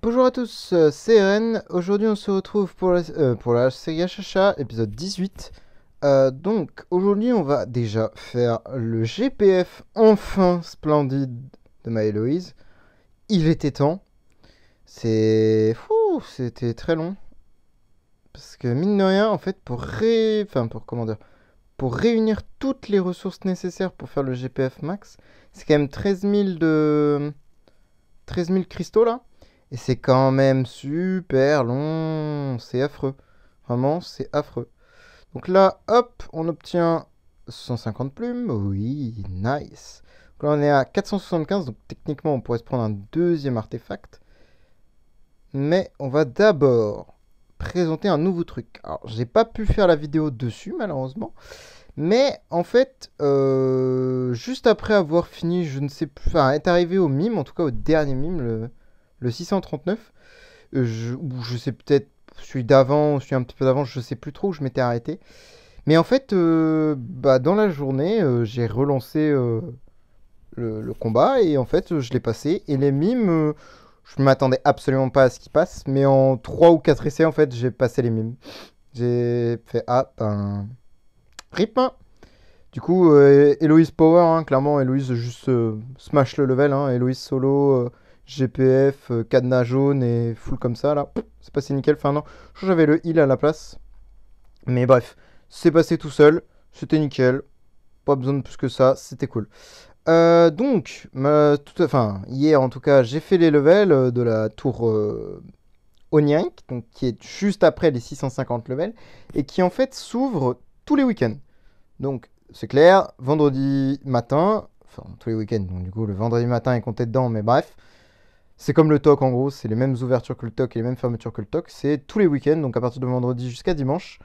Bonjour à tous, c'est Eren. Aujourd'hui, on se retrouve pour la Sega Chacha, épisode 18. Donc, aujourd'hui, on va déjà faire le GPF enfin splendide de ma Héloïse. Il était temps. C'était très long. Parce que, mine de rien, en fait, pour réunir toutes les ressources nécessaires pour faire le GPF max, c'est quand même 13 000 cristaux là. Et c'est quand même super long. C'est affreux. Vraiment, c'est affreux. Donc là, hop, on obtient 150 plumes. Oui, nice. Donc là, on est à 475. Donc techniquement, on pourrait se prendre un deuxième artefact. Mais on va d'abord présenter un nouveau truc. Alors, j'ai pas pu faire la vidéo dessus, malheureusement. Mais en fait, juste après avoir fini, je ne sais plus, enfin, être arrivé au mime, en tout cas au dernier mime, le 639, ou je sais peut-être celui d'avant, celui un petit peu d'avant, je sais plus trop où je m'étais arrêté. Mais en fait, dans la journée, j'ai relancé le combat et en fait, je l'ai passé. Et les mimes, je m'attendais absolument pas à ce qu'ils passent, mais en 3 ou 4 essais, en fait, j'ai passé les mimes. J'ai fait, ah, ben, rip, hein. Du coup, Héloïse Power, hein, clairement, Héloïse juste smash le level. Hein, Héloïse solo, GPF, cadenas jaune et full comme ça, là. C'est passé nickel. Enfin, non, je crois que j'avais le heal à la place. Mais bref, c'est passé tout seul. C'était nickel. Pas besoin de plus que ça. C'était cool. Enfin, hier en tout cas, j'ai fait les levels de la tour Onyank, donc qui est juste après les 650 levels, et qui en fait s'ouvre tous les week-ends. Donc, c'est clair, vendredi matin, enfin tous les week-ends, donc du coup le vendredi matin est compté dedans, mais bref, c'est comme le TOC en gros, c'est les mêmes ouvertures que le TOC et les mêmes fermetures que le TOC, c'est tous les week-ends, donc à partir de vendredi jusqu'à dimanche,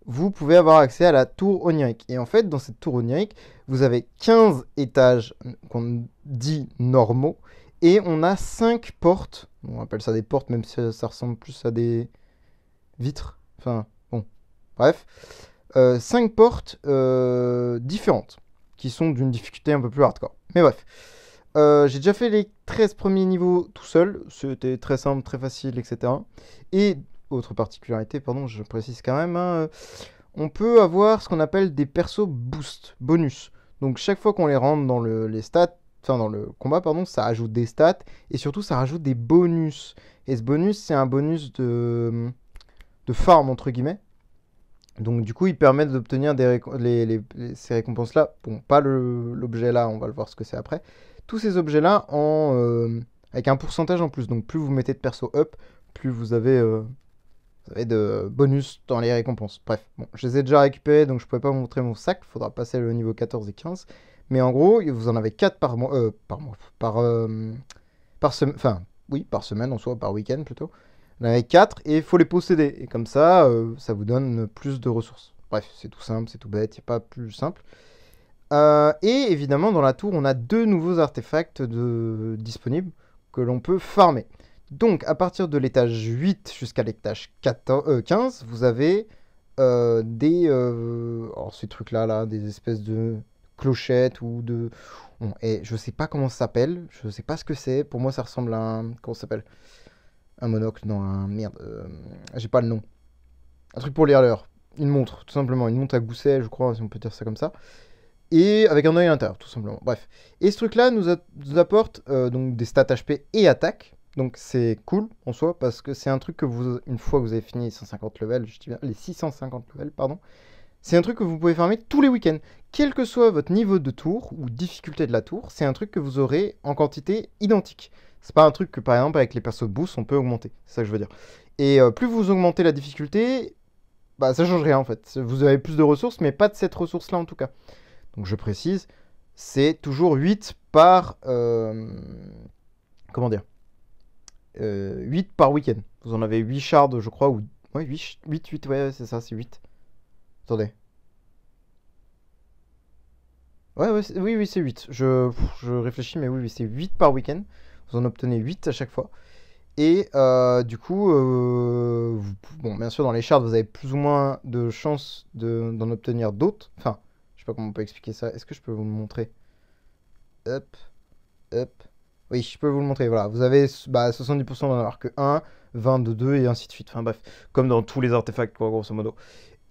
vous pouvez avoir accès à la tour onirique. Et en fait, dans cette tour onirique, vous avez 15 étages qu'on dit normaux, et on a 5 portes, on appelle ça des portes, même si ça ressemble plus à des vitres, enfin bon, bref. 5 portes différentes, qui sont d'une difficulté un peu plus hardcore. Mais bref, j'ai déjà fait les 13 premiers niveaux tout seul, c'était très simple, très facile, etc. Et, autre particularité, pardon, je précise quand même, hein, on peut avoir ce qu'on appelle des persos boost, bonus. Donc chaque fois qu'on les rentre dans les stats, enfin dans le combat, pardon, ça ajoute des stats, et surtout ça rajoute des bonus. Et ce bonus, c'est un bonus de farm, entre guillemets. Donc du coup, ils permettent d'obtenir ces récompenses-là. Bon, pas l'objet là, on va le voir ce que c'est après. Tous ces objets-là avec un pourcentage en plus. Donc plus vous mettez de perso up, plus vous avez de bonus dans les récompenses. Bref, bon, je les ai déjà récupérés, donc je ne pourrais pas vous montrer mon sac. Il faudra passer le niveau 14 et 15. Mais en gros, vous en avez 4 par mois, par semaine, enfin, oui, par semaine en soi, par week-end plutôt. On en avait 4 et il faut les posséder. Et comme ça vous donne plus de ressources. Bref, c'est tout simple, c'est tout bête, il n'y a pas plus simple. Et évidemment, dans la tour, on a 2 nouveaux artefacts disponibles que l'on peut farmer. Donc, à partir de l'étage 8 jusqu'à l'étage 15, vous avez alors ces trucs-là, là, des espèces de clochettes ou de... Bon, et je sais pas comment ça s'appelle, je sais pas ce que c'est. Pour moi, ça ressemble à un... Comment ça s'appelle? Un monocle, non, un... Merde, j'ai pas le nom. Un truc pour lire l'heure. Une montre, tout simplement. Une montre à gousset, je crois, si on peut dire ça comme ça. Et avec un œil à l'intérieur, tout simplement. Bref. Et ce truc-là nous apporte donc des stats HP et attaque. Donc c'est cool en soi, parce que c'est un truc que vous, une fois que vous avez fini les 150 levels, je dis bien les 650 levels, pardon, c'est un truc que vous pouvez farmer tous les week-ends. Quel que soit votre niveau de tour ou difficulté de la tour, c'est un truc que vous aurez en quantité identique. C'est pas un truc que par exemple avec les persos boost on peut augmenter. C'est ça que je veux dire. Et plus vous augmentez la difficulté, bah ça change rien en fait. Vous avez plus de ressources, mais pas de cette ressource-là en tout cas. Donc je précise, c'est toujours 8 par... comment dire 8 par week-end. Vous en avez 8 shards, je crois, ou... Ouais, 8, ouais, c'est ça, c'est 8. Attendez. Ouais, ouais, oui, oui, c'est 8. Je réfléchis, mais oui, oui, c'est 8 par week-end. Vous en obtenez 8 à chaque fois. Et du coup, bon, bien sûr, dans les shards, vous avez plus ou moins de chances d'en obtenir d'autres. Enfin, je sais pas comment on peut expliquer ça. Est-ce que je peux vous le montrer? Hop, hop. Oui, je peux vous le montrer. Voilà, vous avez 70% d'en avoir que un, 20 de 2 et ainsi de suite. Enfin bref, comme dans tous les artefacts, quoi, grosso modo.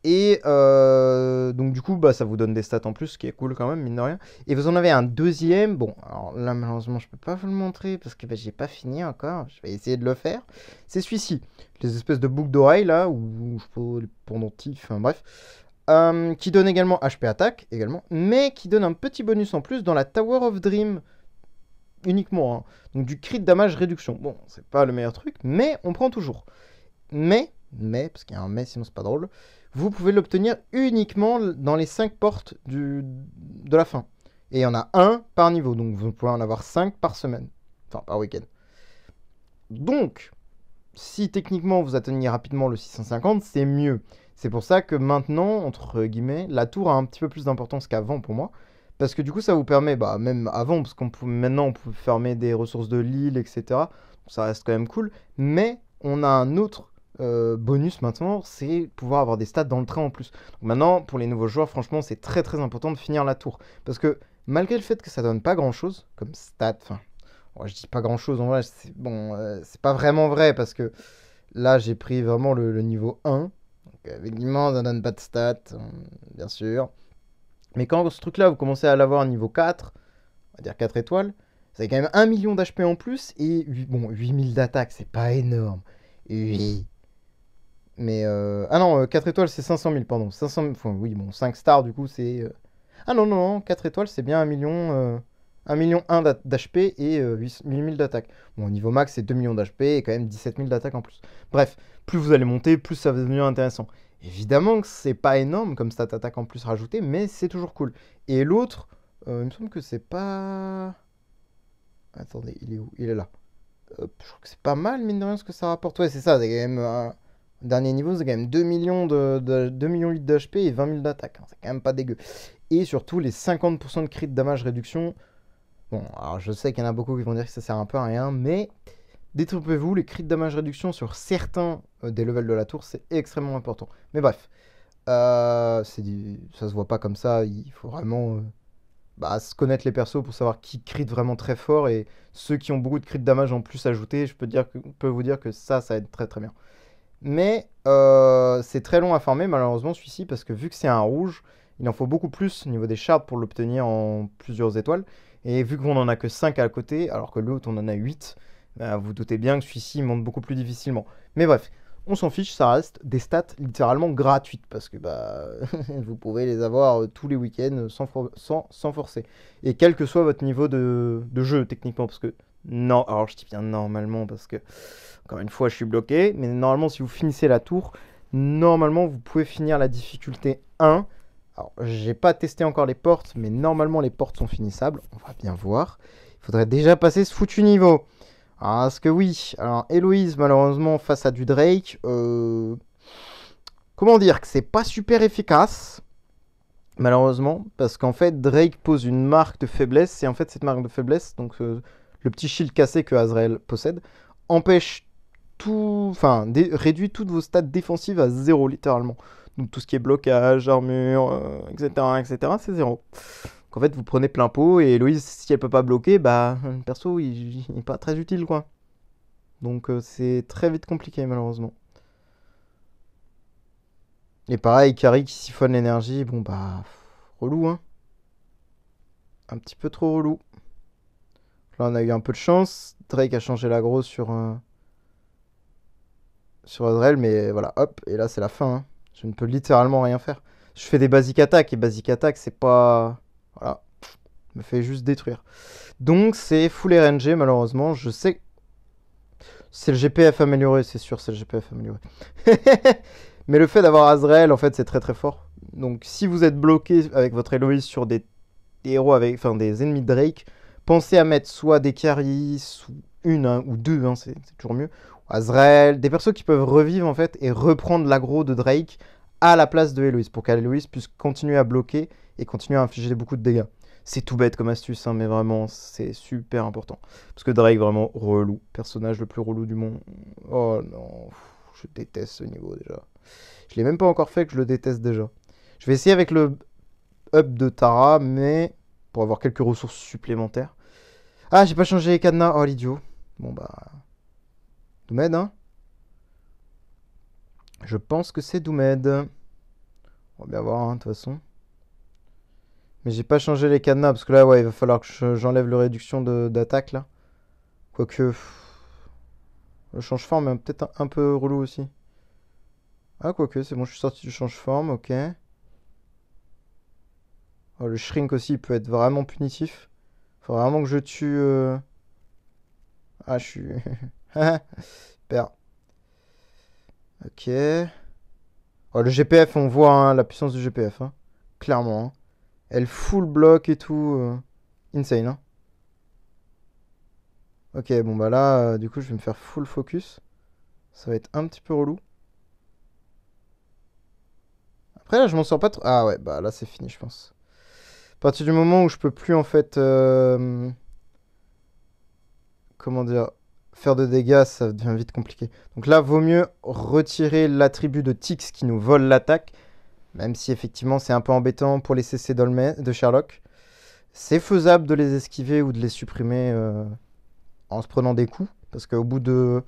Et donc du coup, ça vous donne des stats en plus, ce qui est cool quand même, mine de rien. Et vous en avez un deuxième. Bon, alors là, malheureusement, je peux pas vous le montrer parce que j'ai pas fini encore. Je vais essayer de le faire. C'est celui-ci. Les espèces de boucles d'oreilles, là, ou je sais pas, les pendentifs, enfin bref. Qui donne également HP attaque, également, mais qui donne un petit bonus en plus dans la Tower of Dream uniquement, hein. Donc du crit damage réduction. Bon, c'est pas le meilleur truc, mais on prend toujours. Parce qu'il y a un mais, sinon c'est pas drôle, vous pouvez l'obtenir uniquement dans les 5 portes de la fin. Et il y en a un par niveau, donc vous pouvez en avoir 5 par semaine. Enfin, par week-end. Donc, si techniquement vous atteignez rapidement le 650, c'est mieux. C'est pour ça que maintenant, entre guillemets, la tour a un petit peu plus d'importance qu'avant pour moi. Parce que du coup, ça vous permet, même avant, parce maintenant on peut fermer des ressources de l'île, etc. Ça reste quand même cool. Mais on a un autre bonus maintenant, c'est pouvoir avoir des stats dans le train en plus. Donc maintenant, pour les nouveaux joueurs, franchement, c'est très très important de finir la tour. Parce que malgré le fait que ça donne pas grand chose, comme stats, enfin, je dis pas grand chose en vrai, c'est pas vraiment vrai parce que là j'ai pris vraiment le niveau 1. Donc, évidemment, ça donne pas de stats, bien sûr. Mais quand ce truc là vous commencez à l'avoir à niveau 4, on va dire 4 étoiles, vous avez quand même 1 million d'HP en plus et 8000 d'attaque, c'est pas énorme. Oui. Mais ah non, 4 étoiles c'est 500 000, pardon. 500 000, enfin, oui, bon, 5 stars du coup c'est. Ah non, non, non, 4 étoiles c'est bien 1 million. 1 million 1 d'HP et 8000 d'attaque. Bon, au niveau max c'est 2 millions d'HP et quand même 17 000 d'attaque en plus. Bref, plus vous allez monter, plus ça va devenir intéressant. Évidemment que c'est pas énorme comme stat attaque en plus rajouté, mais c'est toujours cool. Et l'autre, il me semble que c'est pas. Attendez, il est où? Il est là. Hop, je crois que c'est pas mal, mine de rien, ce que ça rapporte. Ouais, c'est ça, c'est quand même. Dernier niveau, c'est quand même 2 millions 2 millions 8 d'HP et 20 000 d'attaque, hein. C'est quand même pas dégueu. Et surtout, les 50% de crit damage réduction. Bon, alors je sais qu'il y en a beaucoup qui vont dire que ça sert un peu à rien, mais détrompez-vous, les crit damage réduction sur certains des levels de la tour, c'est extrêmement important. Mais bref, ça se voit pas comme ça, il faut vraiment se connaître les persos pour savoir qui crit vraiment très fort et ceux qui ont beaucoup de crit damage en plus ajouté, je peux vous dire que ça aide très très bien. Mais c'est très long à farmer malheureusement celui-ci parce que vu que c'est un rouge, il en faut beaucoup plus au niveau des shards pour l'obtenir en plusieurs étoiles. Et vu qu'on en a que 5 à côté, alors que l'autre on en a 8, vous doutez bien que celui-ci monte beaucoup plus difficilement. Mais bref, on s'en fiche, ça reste des stats littéralement gratuites parce que vous pouvez les avoir tous les week-ends sans forcer. Et quel que soit votre niveau de jeu techniquement, parce que non, alors je dis bien normalement parce que encore une fois je suis bloqué, mais normalement si vous finissez la tour, normalement vous pouvez finir la difficulté 1. Alors j'ai pas testé encore les portes, mais normalement les portes sont finissables, on va bien voir. Il faudrait déjà passer ce foutu niveau. Alors, parce que oui, alors Héloïse malheureusement face à du Drake, comment dire que c'est pas super efficace. Malheureusement, parce qu'en fait Drake pose une marque de faiblesse, et en fait cette marque de faiblesse, donc le petit shield cassé que Azrael possède, empêche tout, enfin réduit toutes vos stats défensives à 0 littéralement. Donc tout ce qui est blocage, armure, etc., etc., c'est 0. Donc en fait vous prenez plein pot et Héloïse, si elle peut pas bloquer, perso il est pas très utile quoi. Donc c'est très vite compliqué malheureusement. Et pareil, Carrie qui siphonne l'énergie, relou hein. Un petit peu trop relou. Là on a eu un peu de chance. Drake a changé l'aggro sur Azrael, mais voilà, hop, et là c'est la fin, hein. Je ne peux littéralement rien faire. Je fais des basic attack, et basic attack c'est pas... Voilà, me fait juste détruire. Donc c'est full RNG malheureusement, je sais... C'est le GPF amélioré, c'est sûr, c'est le GPF amélioré. Mais le fait d'avoir Azrael, en fait, c'est très très fort. Donc si vous êtes bloqué avec votre Héloïse sur des héros avec, enfin des ennemis de Drake, pensez à mettre soit des Caris, ou une hein, ou deux, hein, c'est toujours mieux. Azrael, des persos qui peuvent revivre en fait et reprendre l'aggro de Drake à la place de Héloïse pour qu'Héloïse puisse continuer à bloquer et continuer à infliger beaucoup de dégâts. C'est tout bête comme astuce, hein, mais vraiment c'est super important. Parce que Drake, vraiment relou, personnage le plus relou du monde. Oh non, je déteste ce niveau déjà. Je l'ai même pas encore fait que je le déteste déjà. Je vais essayer avec le up de Tara, mais pour avoir quelques ressources supplémentaires. Ah, j'ai pas changé les cadenas. Oh, l'idiot. Bon, bah. Doumed, hein. Je pense que c'est Doumed. On va bien voir, hein, de toute façon. Mais j'ai pas changé les cadenas, parce que là, ouais, il va falloir que j'enlève le réduction d'attaque, là. Quoique. Le change-forme est peut-être un peu relou aussi. Ah, quoique, c'est bon, je suis sorti du change-forme, ok. Oh, le shrink aussi, il peut être vraiment punitif. Faut vraiment que je tue. Ah, je suis. Super. Ok. Oh, le GPF, on voit hein, la puissance du GPF. Hein. Clairement. Hein. Elle full block et tout. Insane. Hein. Ok, bon bah là, du coup, je vais me faire full focus. Ça va être un petit peu relou. Après, là, je m'en sors pas trop. Ah ouais, bah là, c'est fini, je pense. À partir du moment où je peux plus, en fait. Comment dire, faire de dégâts, ça devient vite compliqué. Donc là, vaut mieux retirer l'attribut de Tix qui nous vole l'attaque, même si effectivement c'est un peu embêtant pour les CC de Sherlock. C'est faisable de les esquiver ou de les supprimer en se prenant des coups, parce qu'au bout de,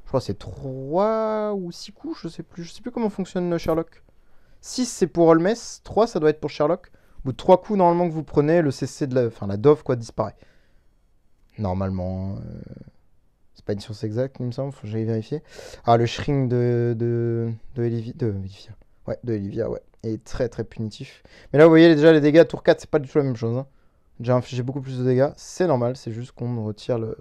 je crois que c'est 3 ou 6 coups, je sais plus comment fonctionne Sherlock. 6 c'est pour Holmes, 3 ça doit être pour Sherlock. Au bout de 3 coups normalement que vous prenez, le CC de la dove quoi disparaît. Normalement. C'est pas une science exacte, il me semble, faut que j'aille vérifier. Ah, le shrink de Olivia. Ouais, de Olivia, ouais. Est très très punitif. Mais là, vous voyez déjà les dégâts, tour 4, c'est pas du tout la même chose. Hein. J'ai infligé beaucoup plus de dégâts. C'est normal, c'est juste qu'on retire la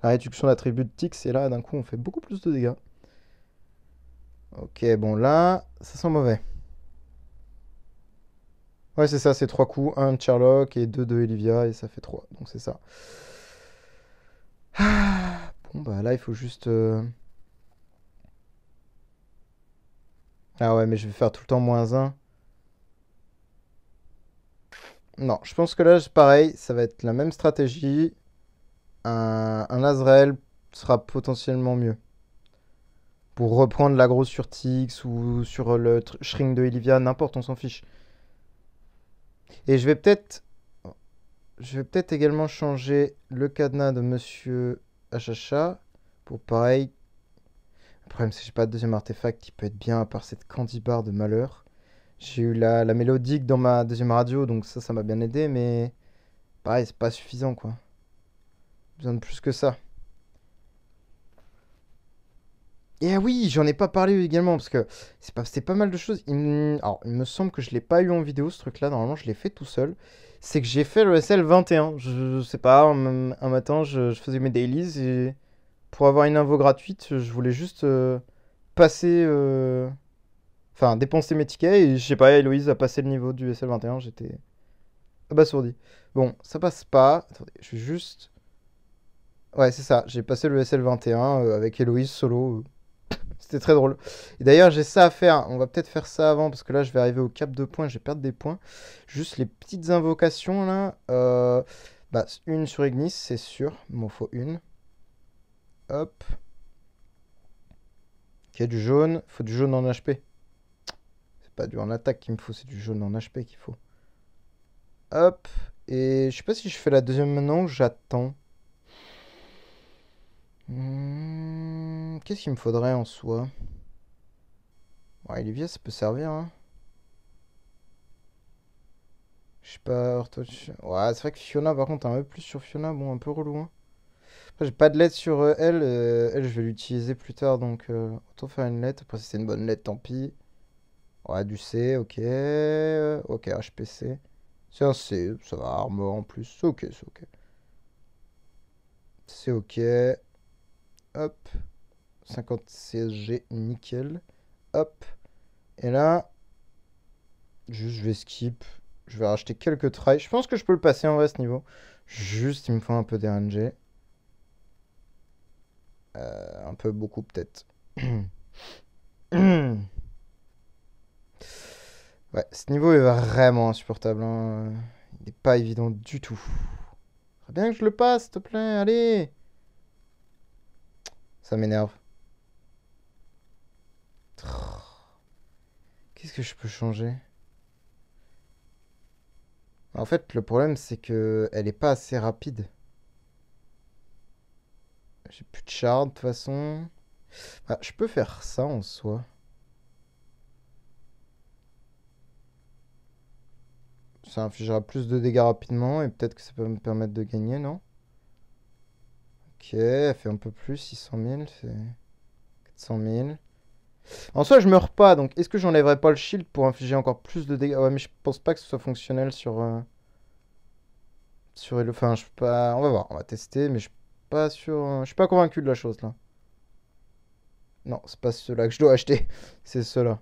réduction d'attribut de Tix et là, d'un coup, on fait beaucoup plus de dégâts. Ok, bon, là, ça sent mauvais. Ouais, c'est ça, c'est 3 coups. 1 de Sherlock et 2 de Olivia et ça fait 3. Donc c'est ça. Ah, bon, bah là, il faut juste. Ah ouais, mais je vais faire tout le temps -1. Non, je pense que là, pareil, ça va être la même stratégie. Un Azrael sera potentiellement mieux. Pour reprendre l'agro sur Tix ou sur le shrink de Elivia, n'importe, on s'en fiche. Et je vais peut-être également changer le cadenas de Monsieur Achacha pour pareil. Le problème, c'est que j'ai pas de deuxième artefact qui peut être bien à part cette candy bar de malheur. J'ai eu la mélodique dans ma deuxième radio, donc ça m'a bien aidé, mais pareil, c'est pas suffisant quoi. Besoin de plus que ça. Et ah oui, j'en ai pas parlé également parce que c'est pas mal de choses. Alors, il me semble que je l'ai pas eu en vidéo ce truc-là. Normalement, je l'ai fait tout seul. C'est que j'ai fait le SL 21. Je sais pas, un matin, je faisais mes dailies et pour avoir une invo gratuite, je voulais juste passer. Enfin, dépenser mes tickets et je sais pas, Héloïse a passé le niveau du SL 21. J'étais abasourdi. Bon, ça passe pas. Attendez, je vais juste. Ouais, c'est ça. J'ai passé le SL 21 avec Héloïse solo. C'était très drôle. Et d'ailleurs, j'ai ça à faire. On va peut-être faire ça avant parce que là, je vais arriver au cap de points. Je vais perdre des points. Juste les petites invocations là. Bah, une sur Ignis, c'est sûr. Il m'en faut une. Hop. Ok, du jaune. Il faut du jaune en HP. C'est pas du en attaque qu'il me faut, c'est du jaune en HP qu'il faut. Hop. Et je sais pas si je fais la deuxième maintenant ou j'attends. Qu'est-ce qu'il me faudrait en soi? Ouais, Olivia, ça peut servir, hein. Je sais pas, ouais, c'est vrai que Fiona, par contre, un peu plus sur Fiona, bon, un peu relou, hein. Après, j'ai pas de lettre sur elle. Elle, je vais l'utiliser plus tard, donc autant faire une lettre. Après, si c'est une bonne lettre, tant pis. Ouais, du C, ok. Ok, HPC. C'est un C, ça va, armor en plus. C'est ok, c'est ok. C'est ok. Hop. 50 CSG, nickel. Hop. Et là, juste, je vais skip. Je vais racheter quelques tries. Je pense que je peux le passer en vrai à ce niveau. Juste, il me faut un peu d'RNG. Un peu beaucoup, peut-être. Ouais, ce niveau est vraiment insupportable. Hein. Il n'est pas évident du tout. Faudrait bien que je le passe, s'il te plaît. Allez. Ça m'énerve. Qu'est-ce que je peux changer? En fait, le problème, c'est que elle est pas assez rapide. J'ai plus de shard de toute façon. Ah, je peux faire ça en soi. Ça infligera plus de dégâts rapidement et peut-être que ça peut me permettre de gagner, non? Ok, elle fait un peu plus, 600 000, c'est 400 000. En soi, je meurs pas, donc est-ce que j'enlèverai pas le shield pour infliger encore plus de dégâts? Ouais, mais je pense pas que ce soit fonctionnel sur Enfin, je peux pas. On va voir, on va tester, mais je suis pas sûr. Je suis pas convaincu de la chose là. Non, c'est pas ceux-là que je dois acheter, c'est ceux-là.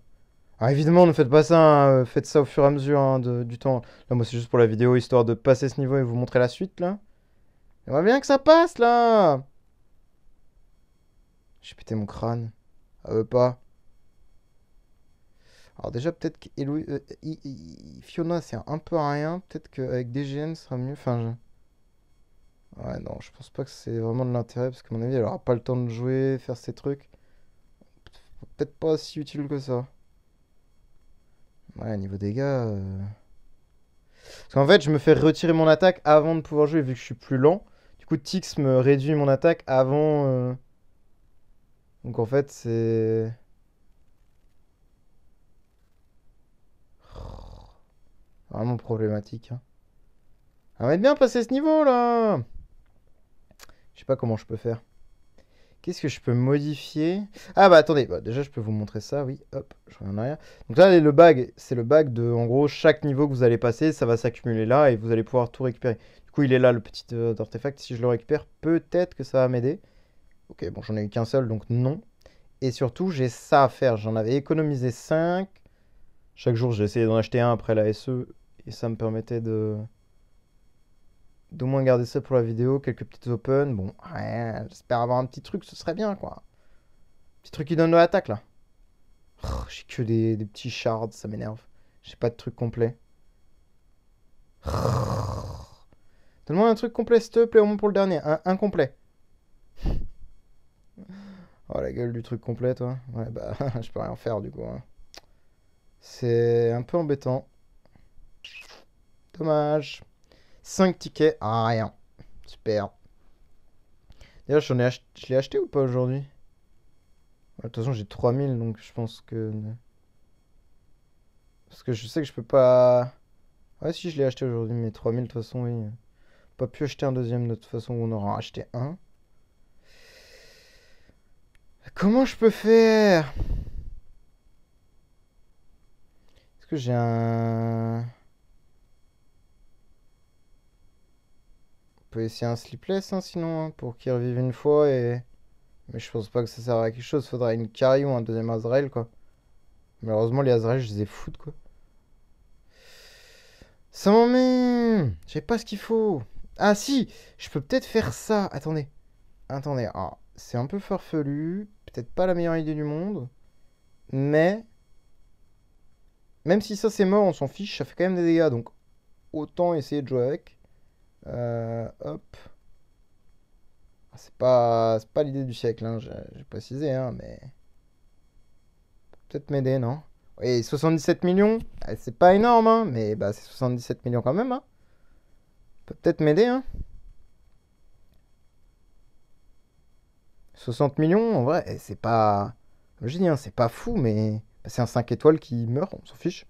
Ah, évidemment, ne faites pas ça, hein, faites ça au fur et à mesure hein, du temps. Là, moi, c'est juste pour la vidéo, histoire de passer ce niveau et vous montrer la suite là. J'aimerais bien que ça passe là! J'ai pété mon crâne. Ça veut pas. Alors déjà, peut-être que Fiona, c'est un peu rien. Peut-être qu'avec DGN, ce sera mieux. Ouais, non, je pense pas que c'est vraiment de l'intérêt, parce qu'à mon avis, elle aura pas le temps de jouer, faire ses trucs. Peut-être pas si utile que ça. Ouais, niveau dégâts... Parce qu'en fait, je me fais retirer mon attaque avant de pouvoir jouer, vu que je suis plus lent. Du coup, Tix me réduit mon attaque avant... Donc en fait, c'est... Vraiment problématique, hein. On va bien passer ce niveau, là! Je sais pas comment je peux faire. Qu'est-ce que je peux modifier? Ah bah attendez, bah, déjà je peux vous montrer ça, oui, hop, je reviens en arrière. Donc là, le bag, c'est le bag de, en gros, chaque niveau que vous allez passer, ça va s'accumuler là et vous allez pouvoir tout récupérer. Du coup, il est là, le petit artefact, si je le récupère, peut-être que ça va m'aider. Ok, bon, j'en ai eu qu'un seul, donc non. Et surtout, j'ai ça à faire, j'en avais économisé 5. Chaque jour, j'ai essayé d'en acheter un après la SE, et ça me permettait de... D'au moins garder ça pour la vidéo, quelques petites open. Bon, ouais, j'espère avoir un petit truc, ce serait bien, quoi. Petit truc qui donne de l'attaque, là. Oh, j'ai que des petits shards, ça m'énerve. J'ai pas de truc complet. Donne-moi un truc complet, s'il te plaît, au moins pour le dernier. Un complet. Oh, la gueule du truc complet, toi. Ouais, bah, je peux rien faire, du coup, hein. C'est un peu embêtant. Dommage. 5 tickets. Ah, rien. Super. D'ailleurs, je l'ai acheté ou pas aujourd'hui? De toute façon, j'ai 3000, donc je pense que... Parce que je sais que je peux pas... Ouais, si, je l'ai acheté aujourd'hui, mais 3000, de toute façon, oui. Pas pu acheter un deuxième, de toute façon, on aura acheté un. Comment je peux faire? Est-ce que j'ai un... On peut essayer un sleepless, hein, sinon, hein, pour qu'il revive une fois et... Mais je pense pas que ça sert à quelque chose. Faudrait une carry ou un deuxième Azrael, quoi. Malheureusement, les Azrael, je les ai foutre, quoi. Ça m'emmène. J'ai pas ce qu'il faut. Ah si, je peux peut-être faire ça. Attendez. Attendez. Ah, c'est un peu farfelu. Peut-être pas la meilleure idée du monde. Mais... Même si ça c'est mort, on s'en fiche. Ça fait quand même des dégâts. Donc autant essayer de jouer avec. Hop. Ah, c'est pas l'idée du siècle, hein, j'ai précisé, hein, mais... Peut-être m'aider, non? Oui, 77 millions. C'est pas énorme, hein, mais bah, c'est 77 millions quand même, hein. Peut-être m'aider, hein. 60 millions, en vrai, c'est pas... Comme je dis, hein, c'est pas fou, mais... bah, c'est un 5 étoiles qui meurt, on s'en fiche.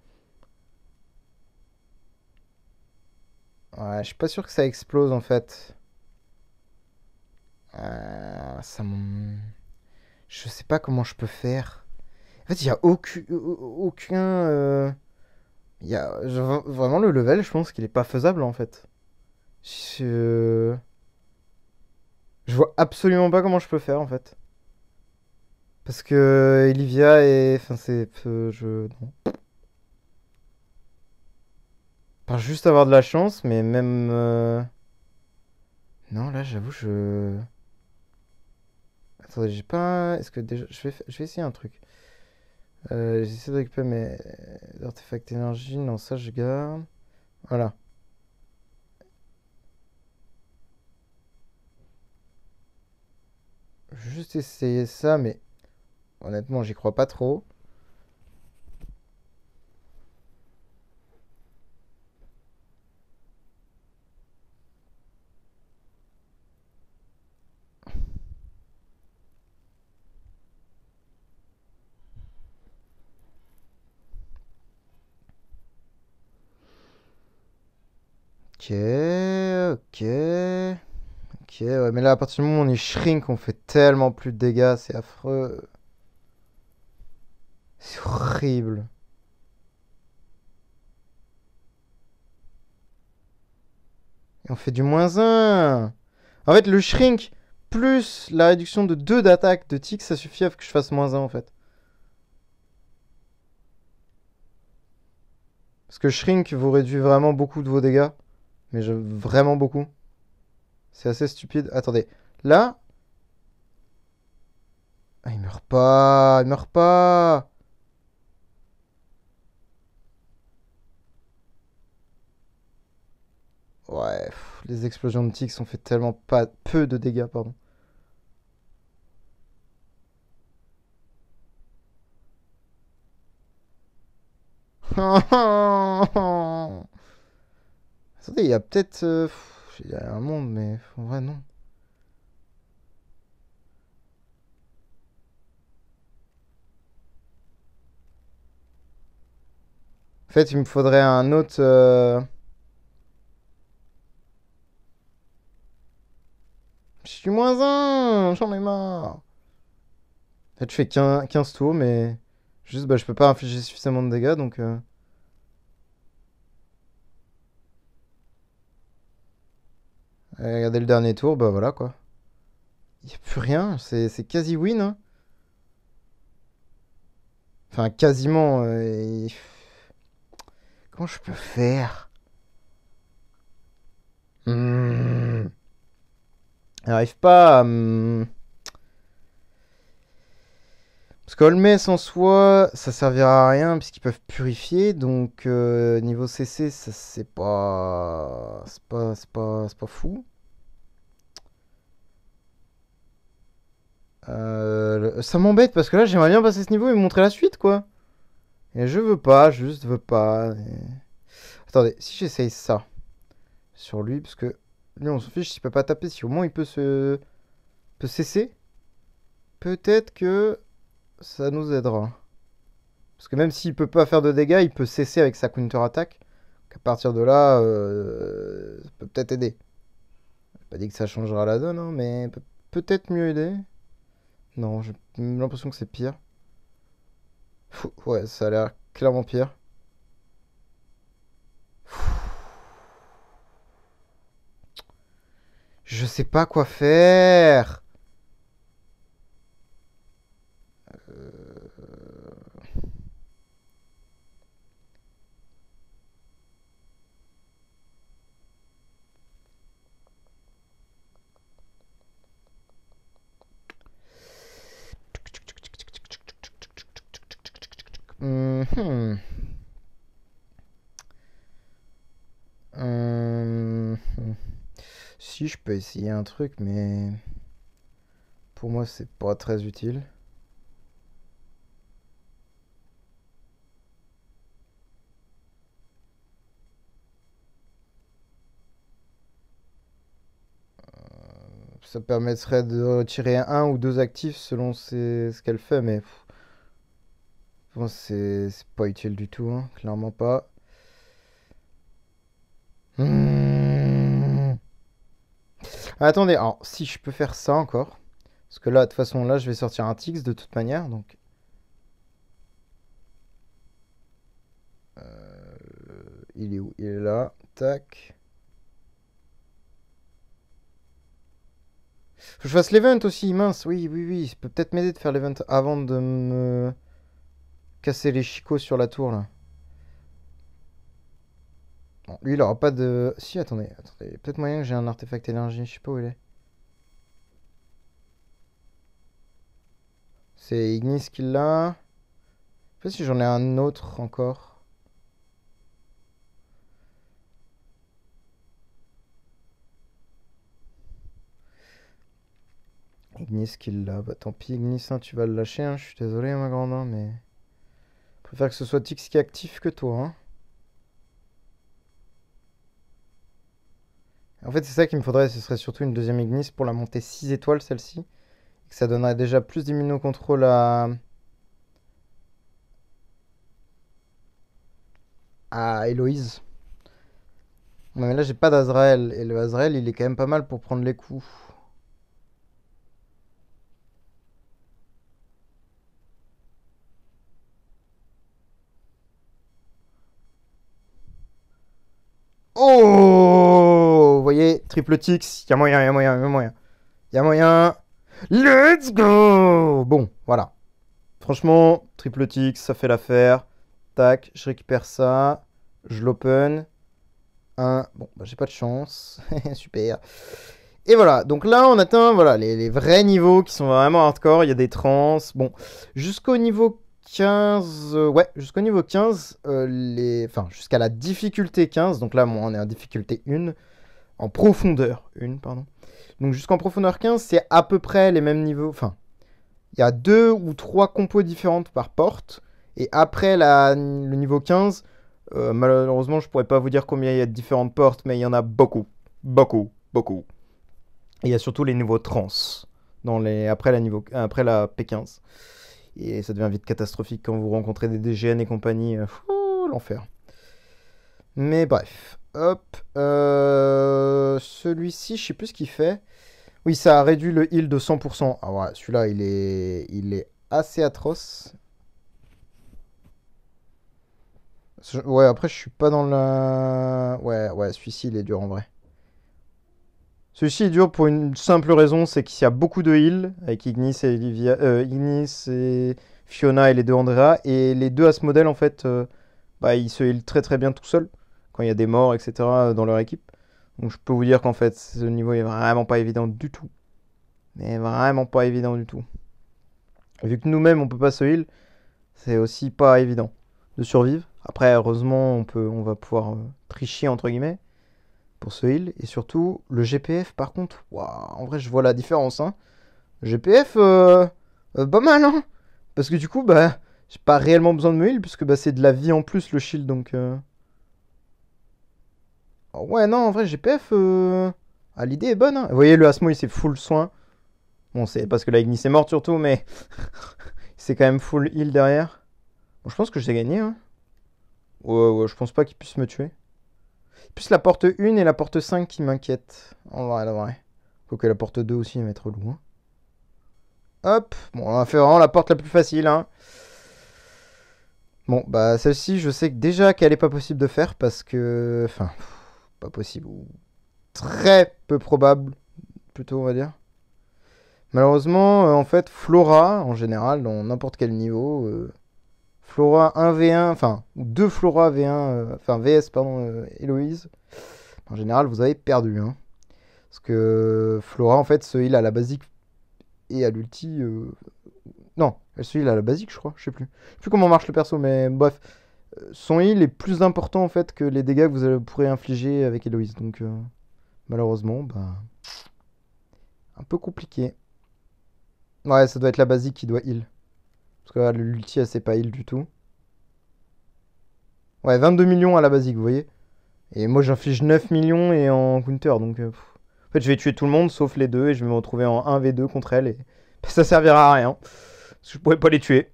Ouais, je suis pas sûr que ça explose, en fait. Ça Je sais pas comment je peux faire. En fait, il y a aucun... Vraiment, le level, je pense qu'il est pas faisable, en fait. Je... Je vois absolument pas comment je peux faire, en fait. Parce que Olivia est... Enfin, c'est... Non. Enfin, juste avoir de la chance, mais même... Non, là, j'avoue, je... Attendez, j'ai pas... Est-ce que déjà... Je vais essayer un truc. J'essaie de récupérer mes artefacts énergie. Non, ça, je garde. Voilà. Je vais juste essayer ça, mais... Honnêtement, j'y crois pas trop. Ok, ok. Ok, ouais, mais là, à partir du moment où on est shrink, on fait tellement plus de dégâts, c'est affreux. C'est horrible. Et on fait du -1. En fait, le shrink plus la réduction de 2 d'attaque de tic, ça suffit à que je fasse -1 en fait. Parce que shrink vous réduit vraiment beaucoup de vos dégâts. Mais vraiment beaucoup. C'est assez stupide. Attendez. Là. Ah, il meurt pas. Il meurt pas. Ouais. Les explosions de tics ont fait tellement pas peu de dégâts, pardon. Attendez, il y a peut-être. Il y a un monde, mais en vrai, non. En fait, il me faudrait un autre. Je suis -1. J'en ai marre. En fait, je fais 15 tours, mais. Juste, bah, je peux pas infliger suffisamment de dégâts, donc. Regardez le dernier tour, bah voilà quoi. Il n'y a plus rien, c'est quasi win, hein. Enfin, quasiment. Comment je peux faire? Hmm. J'arrive pas à. Parce qu'Holmès en soi, ça servira à rien puisqu'ils peuvent purifier. Donc, niveau CC, ça c'est pas. C'est pas fou. Ça m'embête parce que là, j'aimerais bien passer ce niveau et montrer la suite, quoi. Et je veux pas, juste veux pas. Attendez, si j'essaye ça sur lui, parce que lui, on s'en fiche s'il peut pas taper, si au moins il peut cesser, peut-être que ça nous aidera. Parce que même s'il peut pas faire de dégâts, il peut cesser avec sa counter-attaque. À partir de là, ça peut peut-être aider. J'ai pas dit que ça changera la donne, hein, mais peut-être mieux aider. Non, j'ai l'impression que c'est pire. Ouais, ça a l'air clairement pire. Je sais pas quoi faire. Mhm. Hum, Si je peux essayer un truc, mais pour moi c'est pas très utile. Ça permettrait de retirer un ou deux actifs selon ce qu'elle fait, mais pour moi c'est pas utile du tout, hein, clairement pas. Hmm. Attendez, alors si je peux faire ça encore, parce que là de toute façon là je vais sortir un Tix de toute manière, donc il est où? Il est là, tac. Faut que je fasse l'event aussi, mince, oui, oui, oui. Ça peut peut-être m'aider de faire l'event avant de me casser les chicots sur la tour, là. Bon, lui, il aura pas de... Si, attendez, attendez. Il y a peut-être moyen que j'ai un artefact énergie, je sais pas où il est. C'est Ignis qui l'a. Je sais pas si j'en ai un autre encore. Ignis qui l'a. Bah tant pis, Ignis, hein, tu vas le lâcher, hein. Je suis désolé, ma grande, hein, mais... Je préfère que ce soit Tix qui est actif que toi, hein. En fait, c'est ça qu'il me faudrait, ce serait surtout une deuxième Ignis pour la monter 6 étoiles, celle-ci. Et que ça donnerait déjà plus d'immunocontrôle à Héloïse. Ouais, mais là, j'ai pas d'Azrael. Et le Azrael, il est quand même pas mal pour prendre les coups. Oh! Vous voyez, triple tix. Y a moyen, y a moyen, y a moyen. Y a moyen. Let's go! Bon, voilà. Franchement, triple tix, ça fait l'affaire. Tac, je récupère ça. Je l'open. Un. Bon, bah, j'ai pas de chance. Super. Et voilà, donc là on atteint voilà, les vrais niveaux qui sont vraiment hardcore. Il y a des trans. Bon, jusqu'au niveau 15. Ouais, jusqu'au niveau 15, enfin, jusqu'à la difficulté 15. Donc là, bon, on est en difficulté 1. En profondeur 1, pardon. Donc jusqu'en profondeur 15, c'est à peu près les mêmes niveaux. Enfin, il y a 2 ou 3 compos différentes par porte. Et après le niveau 15, malheureusement, je pourrais pas vous dire combien il y a de différentes portes, mais il y en a beaucoup. Beaucoup, beaucoup. Et il y a surtout les niveaux trans après la P15. Et ça devient vite catastrophique quand vous rencontrez des DGN et compagnie. L'enfer. Mais bref. Hop. Celui-ci, je sais plus ce qu'il fait. Oui, ça a réduit le heal de 100%. Ah ouais, celui-là, il est assez atroce. Ouais, après, je suis pas dans la... Ouais, celui-ci, il est dur en vrai. Celui-ci est dur pour une simple raison, c'est qu'il y a beaucoup de heal avec Ignis et Fiona et les deux Andrea. Et les deux Asmodel, en fait, bah, ils se heal très très bien tout seuls quand il y a des morts, etc. dans leur équipe. Donc je peux vous dire qu'en fait, ce niveau est vraiment pas évident du tout. Mais vraiment pas évident du tout. Vu que nous-mêmes, on peut pas se heal, c'est aussi pas évident de survivre. Après, heureusement, on va pouvoir tricher, entre guillemets, pour ce heal. Et surtout, le GPF, par contre, waouh, en vrai, je vois la différence. Hein. Le GPF, pas mal, hein. Parce que du coup, bah, j'ai pas réellement besoin de me heal, puisque bah, c'est de la vie en plus, le shield, donc... Oh, ouais, non, en vrai, GPF, ah, l'idée est bonne. Hein. Vous voyez, le Asmo, il s'est full soin. Bon, c'est parce que la Ignis est morte, surtout, mais... c'est quand même full heal derrière. Bon, je pense que j'ai gagné, hein. Ouais, je pense pas qu'il puisse me tuer. Plus la porte 1 et la porte 5 qui m'inquiètent. En vrai, en vrai. Faut que la porte 2 aussi va être loin. Hop. Bon, on va faire vraiment la porte la plus facile. Hein. Bon, bah celle-ci, je sais que déjà qu'elle est pas possible de faire parce que... Enfin, pas possible. Ou très peu probable, plutôt, on va dire. Malheureusement, en fait, Flora, en général, dans n'importe quel niveau... Flora 1v1, enfin, ou 2 Flora V1, enfin VS, pardon, Héloïse. En général, vous avez perdu. Hein. Parce que Flora, en fait, se heal à la basique et à l'ulti. Non, elle se heal à la basique, je crois. Je sais plus. Je sais plus comment marche le perso, mais bref. Son heal est plus important, en fait, que les dégâts que pourrez infliger avec Héloïse. Donc, malheureusement, bah. Un peu compliqué. Ouais, ça doit être la basique qui doit heal. Parce que là, l'ulti, elle sait pas heal du tout. Ouais, 22 millions à la basique, vous voyez. Et moi, j'inflige 9 millions et en counter. Donc, en fait, je vais tuer tout le monde sauf les deux et je vais me retrouver en 1v2 contre elle. Et ça servira à rien. Parce que je pourrais pas les tuer.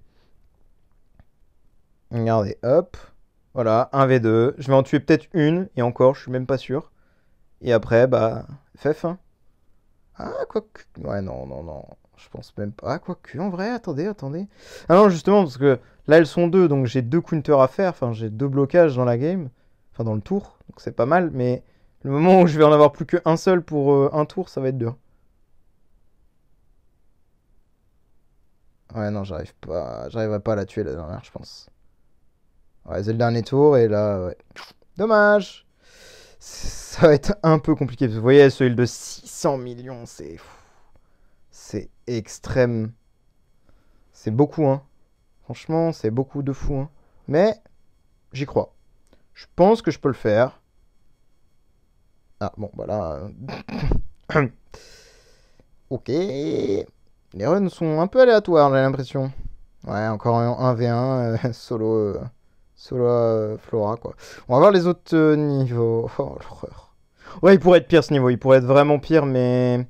Regardez, hop. Voilà, 1v2. Je vais en tuer peut-être une. Et encore, je suis même pas sûr. Et après, bah, FF. Ah, quoique. Ouais, non, non, non. Je pense même pas. Ah, quoique, en vrai, attendez, attendez. Ah non, justement, parce que là, elles sont deux. Donc, j'ai deux counters à faire. Enfin, j'ai deux blocages dans la game. Enfin, dans le tour. Donc, c'est pas mal. Mais le moment où je vais en avoir plus qu'un seul pour un tour, ça va être dur. Ouais, non, j'arrive pas. J'arriverai pas à la tuer la dernière, je pense. Ouais, c'est le dernier tour. Et là, ouais. Dommage. Ça va être un peu compliqué. Vous voyez, ce heal de 600 millions, c'est extrême. C'est beaucoup, hein. Franchement, c'est beaucoup de fou, hein. Mais j'y crois. Je pense que je peux le faire. Ah, bon, bah là... ok. Les runs sont un peu aléatoires, j'ai l'impression. Ouais, encore un 1v1 solo, solo Flora, quoi. On va voir les autres niveaux. Oh, l'horreur. Ouais, il pourrait être pire ce niveau. Il pourrait être vraiment pire, mais...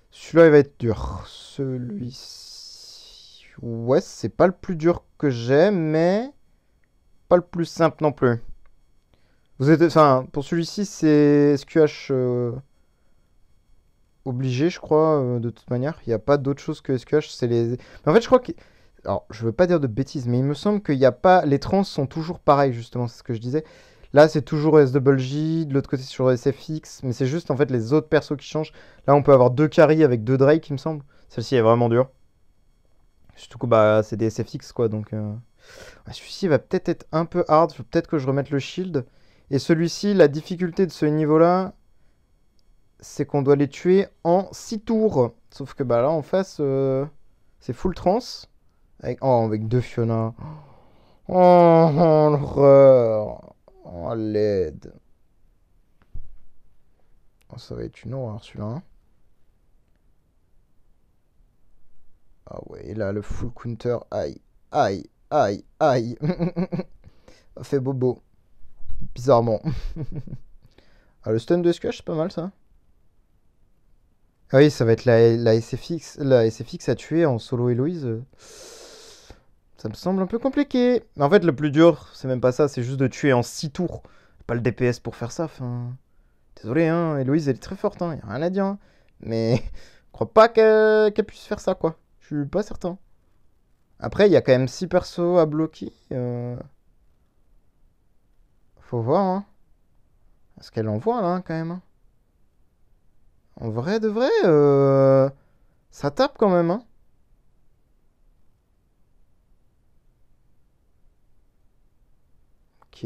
Celui-là, il va être dur. Celui-ci... Ouais, c'est pas le plus dur que j'ai, mais... Pas le plus simple non plus. Vous êtes, enfin, pour celui-ci, c'est SQH obligé, je crois, de toute manière. Il n'y a pas d'autre chose que SQH. C'est les. Mais en fait, je crois que. Alors, je veux pas dire de bêtises, mais il me semble qu'il n'y a pas. Les trans sont toujours pareils, justement, c'est ce que je disais. Là, c'est toujours SWJ, de l'autre côté, c'est sur SFX, mais c'est juste en fait les autres persos qui changent. Là, on peut avoir deux carries avec deux Drake, il me semble. Celle-ci est vraiment dure. Surtout que bah, c'est des SFX, quoi, donc. Ouais, celui-ci va peut-être être un peu hard, faut peut-être que je remette le shield. Et celui-ci, la difficulté de ce niveau-là, c'est qu'on doit les tuer en 6 tours. Sauf que bah là, en face, c'est full trans. Avec, oh, avec deux Fiona. Oh, l'horreur. Oh, l'aide. Oh, ça va être une horreur celui-là, hein. Ah ouais, et là, le full counter. Aïe, aïe, aïe, aïe. Ça fait bobo. Bizarrement. Ah, le stun de SQH, c'est pas mal ça. Ah oui, ça va être la SFX, la SFX à tuer en solo Héloïse. Ça me semble un peu compliqué. Mais en fait, le plus dur, c'est même pas ça, c'est juste de tuer en 6 tours. Pas le DPS pour faire ça. Enfin, désolé, hein, Héloïse, elle est très forte, hein, y a rien à dire, hein. Mais je crois pas qu'elle puisse faire ça, quoi. Je suis pas certain. Après, il y a quand même 6 persos à bloquer. Faut voir, hein. Est-ce qu'elle envoie, là, hein, quand même, hein. En vrai, de vrai, ça tape quand même, hein. Ok.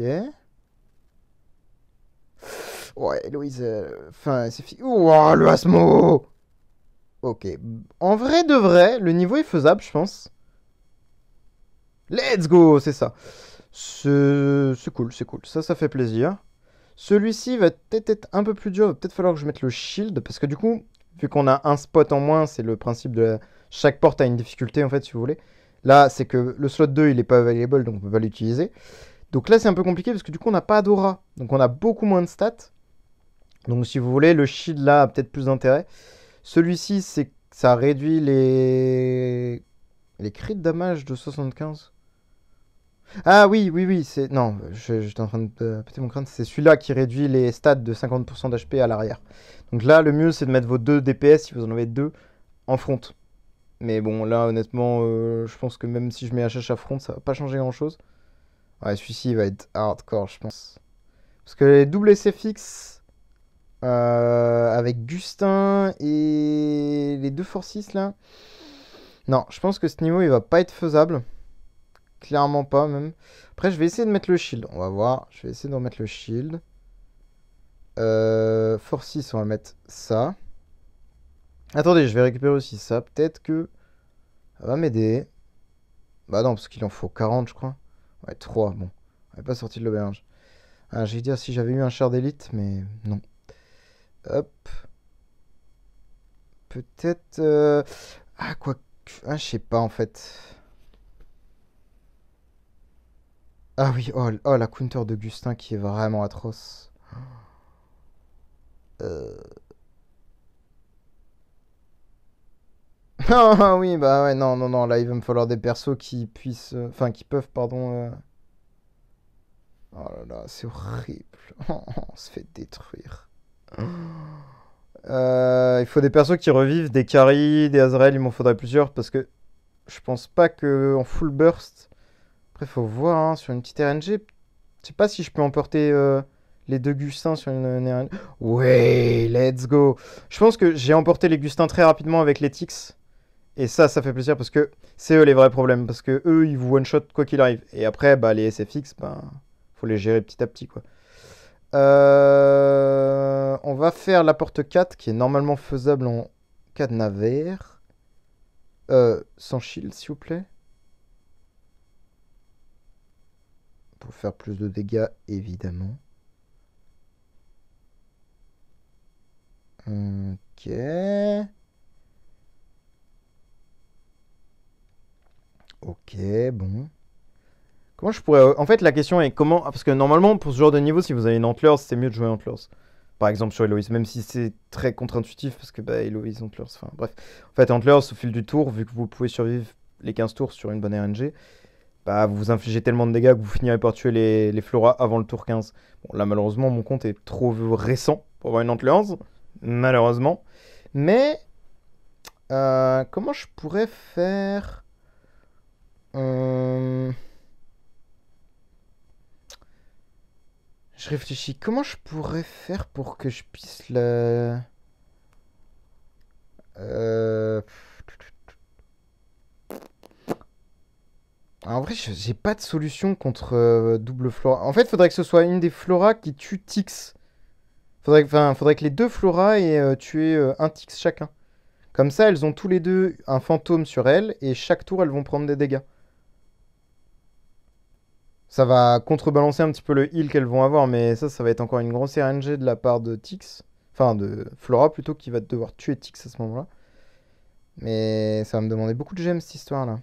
Ouais, Héloïse. Enfin, c'est fini. Ouah, le Asmo! Ok. En vrai de vrai, le niveau est faisable, je pense. Let's go! C'est ça. C'est cool, c'est cool. Ça fait plaisir. Celui-ci va peut-être être un peu plus dur. Il va peut-être falloir que je mette le shield. Parce que du coup, vu qu'on a un spot en moins, c'est le principe de chaque porte a une difficulté, en fait, si vous voulez. Là, c'est que le slot 2, il est pas available, donc on peut pas l'utiliser. Donc là, c'est un peu compliqué parce que du coup, on n'a pas d'aura. Donc on a beaucoup moins de stats. Donc si vous voulez, le shield là a peut-être plus d'intérêt. Celui-ci, c'est ça réduit les crit damage de 75. Ah oui, oui, oui, c'est non, j'étais en train de péter mon crâne. C'est celui-là qui réduit les stats de 50% d'HP à l'arrière. Donc là, le mieux, c'est de mettre vos deux DPS si vous en avez deux en front. Mais bon, là, honnêtement, je pense que même si je mets HH à front, ça va pas changer grand-chose. Ouais, celui-ci il va être hardcore, je pense. Parce que les doubles SFX, avec Gustin et les deux Forcis là. Non, je pense que ce niveau il va pas être faisable. Clairement pas même. Après, je vais essayer de mettre le shield. On va voir. Je vais essayer de remettre le shield. Forcis, on va mettre ça. Attendez, je vais récupérer aussi ça. Peut-être que ça va m'aider. Bah non, parce qu'il en faut 40, je crois. Ouais, 3. Bon, on n'est pas sorti de l'auberge. Ah, j'ai dire si j'avais eu un char d'élite, mais non. Hop. Peut-être. Ah, quoi. Ah, je sais pas en fait. Ah oui, oh, oh, la counter d'Augustin qui est vraiment atroce. Euh... Ah oui, bah ouais, non, non, non, là il va me falloir des persos qui puissent. Enfin, qui peuvent, pardon. Oh là là, c'est horrible. On se fait détruire. Il faut des persos qui revivent, des carries, des Azrael, il m'en faudrait plusieurs parce que je pense pas que en full burst. Après, faut voir hein, sur une petite RNG. Je sais pas si je peux emporter les deux Gustins sur une RNG. Ouais, let's go. Je pense que j'ai emporté les Gustins très rapidement avec les Tix. Et ça fait plaisir parce que c'est eux les vrais problèmes. Parce que eux, ils vous one-shot quoi qu'il arrive. Et après, bah, les SFX, bah, faut les gérer petit à petit, quoi. On va faire la porte 4 qui est normalement faisable en cadenas vert. Sans shield, s'il vous plaît. Pour faire plus de dégâts, évidemment. Ok. Ok, bon. Comment je pourrais. En fait, la question est comment. Parce que normalement, pour ce genre de niveau, si vous avez une Antlers, c'est mieux de jouer Antlers. Par exemple, sur Héloïse, même si c'est très contre-intuitif, parce que bah, Héloïse, Antlers. Enfin, bref. En fait, Antlers, au fil du tour, vu que vous pouvez survivre les 15 tours sur une bonne RNG, bah, vous infligez tellement de dégâts que vous finirez par tuer les Flora avant le tour 15. Bon, là, malheureusement, mon compte est trop récent pour avoir une Antléance, malheureusement. Mais, comment je pourrais faire Hum, Je réfléchis, comment je pourrais faire pour que je puisse le... Euh, En vrai, j'ai pas de solution contre double Flora. En fait, faudrait que ce soit une des Flora qui tue Tix. Faudrait que les deux Flora aient tué un Tix chacun. Comme ça, elles ont tous les deux un fantôme sur elles et chaque tour, elles vont prendre des dégâts. Ça va contrebalancer un petit peu le heal qu'elles vont avoir, mais ça va être encore une grosse RNG de la part de Tix. Enfin, de Flora plutôt, qui va devoir tuer Tix à ce moment-là. Mais ça va me demander beaucoup de gemmes cette histoire-là.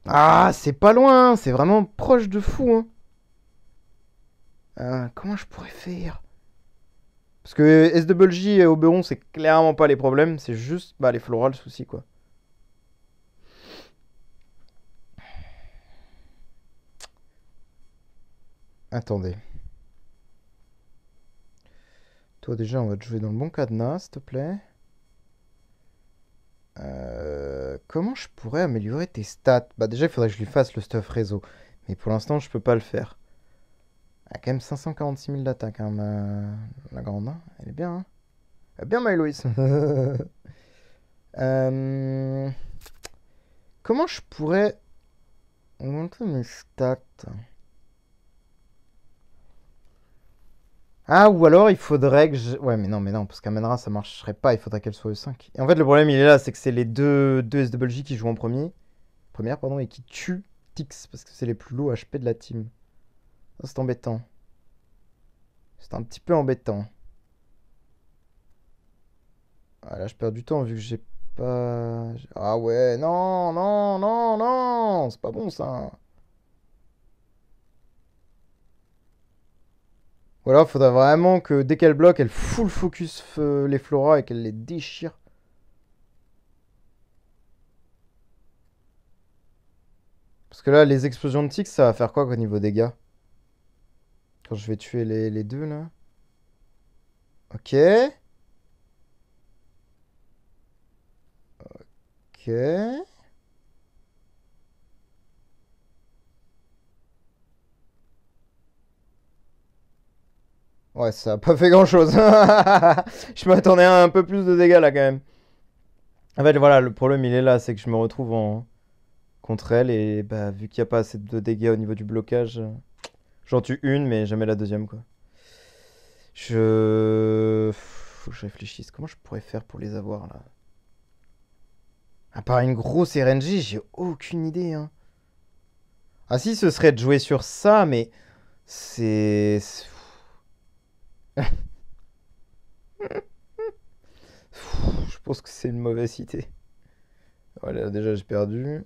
Ah, c'est pas loin, c'est vraiment proche de fou, hein. Comment je pourrais faire? Parce que SWJ et Oberon, c'est clairement pas les problèmes, c'est juste bah, les Flora le souci, quoi. Attendez. Toi, déjà, on va te jouer dans le bon cadenas, s'il te plaît. Comment je pourrais améliorer tes stats? Bah, déjà, il faudrait que je lui fasse le stuff réseau. Mais pour l'instant, je peux pas le faire. Elle a quand même 546 000 d'attaque, hein, la grande. Hein. Elle est bien, hein. Elle est bien, Maëloïs. Euh, Comment je pourrais augmenter mes stats? Ah, ou alors il faudrait que je... Ouais, mais non, parce qu'Amenra, ça marcherait pas, il faudrait qu'elle soit E5. Et en fait, le problème, il est là, c'est que c'est les deux SWJ qui jouent en première, pardon, et qui tuent Tix, parce que c'est les plus low HP de la team. Ça, c'est embêtant. C'est un petit peu embêtant. Ah, là, je perds du temps, vu que j'ai pas... Ah ouais, non, c'est pas bon, ça. Ou alors, il faudrait vraiment que dès qu'elle bloque, elle full focus les Flora et qu'elle les déchire. Parce que là, les explosions de Tix, ça va faire quoi au niveau dégâts? Quand je vais tuer les deux, là. Ok. Ok. Ouais, ça a pas fait grand-chose. Je m'attendais à un peu plus de dégâts, là, quand même. En fait, voilà, le problème, il est là, c'est que je me retrouve contre elle et bah, vu qu'il n'y a pas assez de dégâts au niveau du blocage, j'en tue une, mais jamais la deuxième, quoi. Faut que je réfléchisse. Comment je pourrais faire pour les avoir, là? À part une grosse RNG, j'ai aucune idée, hein. Ah si, ce serait de jouer sur ça, mais c'est... Je pense que c'est une mauvaise idée. Voilà, déjà j'ai perdu.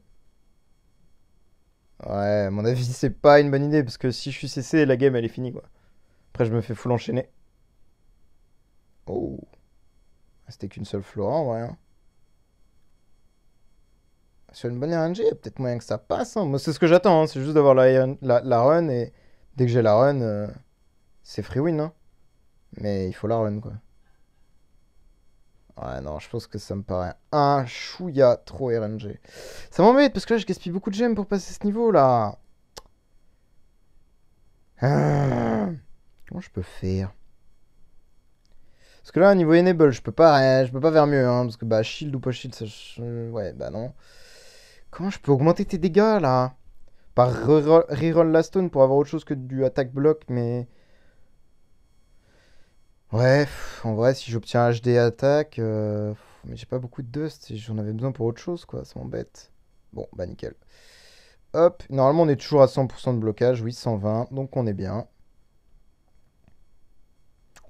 Ouais, à mon avis, c'est pas une bonne idée, parce que si je suis CC, la game elle est finie, quoi. Après, je me fais full enchaîner. Oh, c'était qu'une seule Flora en vrai, hein. Sur une bonne RNG, il y a peut-être moyen que ça passe, hein. Moi, c'est ce que j'attends, hein. C'est juste d'avoir la run, et dès que j'ai la run, c'est free win, hein. Mais il faut la run, quoi. Ouais, non, je pense que ça me paraît un chouïa trop RNG. Ça m'embête parce que là, je gaspille beaucoup de gemmes pour passer ce niveau là. Ah, comment je peux faire? Parce que là, niveau enable, je peux pas faire mieux, hein, parce que bah shield ou pas shield, ouais, bah non. Comment je peux augmenter tes dégâts là? Par reroll la stone pour avoir autre chose que du attaque bloc, mais ouais, en vrai, si j'obtiens HD attaque, mais j'ai pas beaucoup de dust et j'en avais besoin pour autre chose, quoi, ça m'embête. Bon, bah nickel. Hop, normalement on est toujours à 100% de blocage, oui, 120, donc on est bien.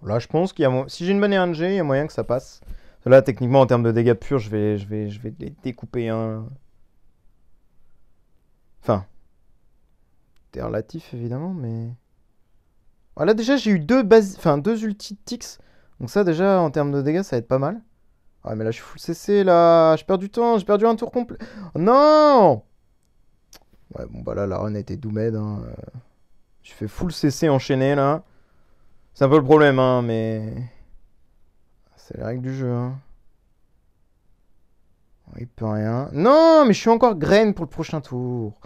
Là, je pense qu'il y a si j'ai une bonne RNG, il y a moyen que ça passe. Là, techniquement, en termes de dégâts purs, je vais les découper un. Enfin, c'est relatif évidemment, mais. Voilà, déjà j'ai eu deux ulti de Tix. Donc ça déjà en termes de dégâts ça va être pas mal. Ah mais là je suis full CC là, je perds du temps, j'ai perdu un tour complet. Oh, non! Ouais, bon, bah là, la run était Doomed. Hein. Je fais full CC enchaîné, là. C'est un peu le problème, hein, mais... C'est les règles du jeu, hein. Il peut rien. Non, mais je suis encore graine pour le prochain tour.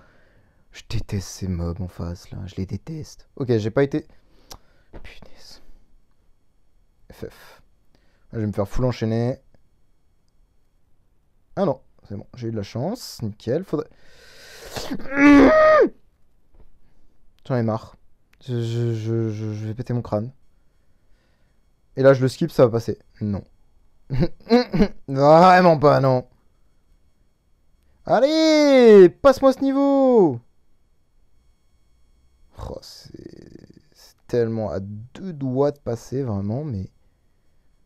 Je déteste ces mobs en face, là. Je les déteste. Ok, j'ai pas été... Punaise. FF. Je vais me faire full enchaîner. Ah non, c'est bon. J'ai eu de la chance. Nickel. Faudrait... J'en ai marre. Je vais péter mon crâne. Et là, je le skip, ça va passer. Non. Vraiment pas, non. Allez, passe-moi ce niveau. Oh, c'est tellement à deux doigts de passer, vraiment, mais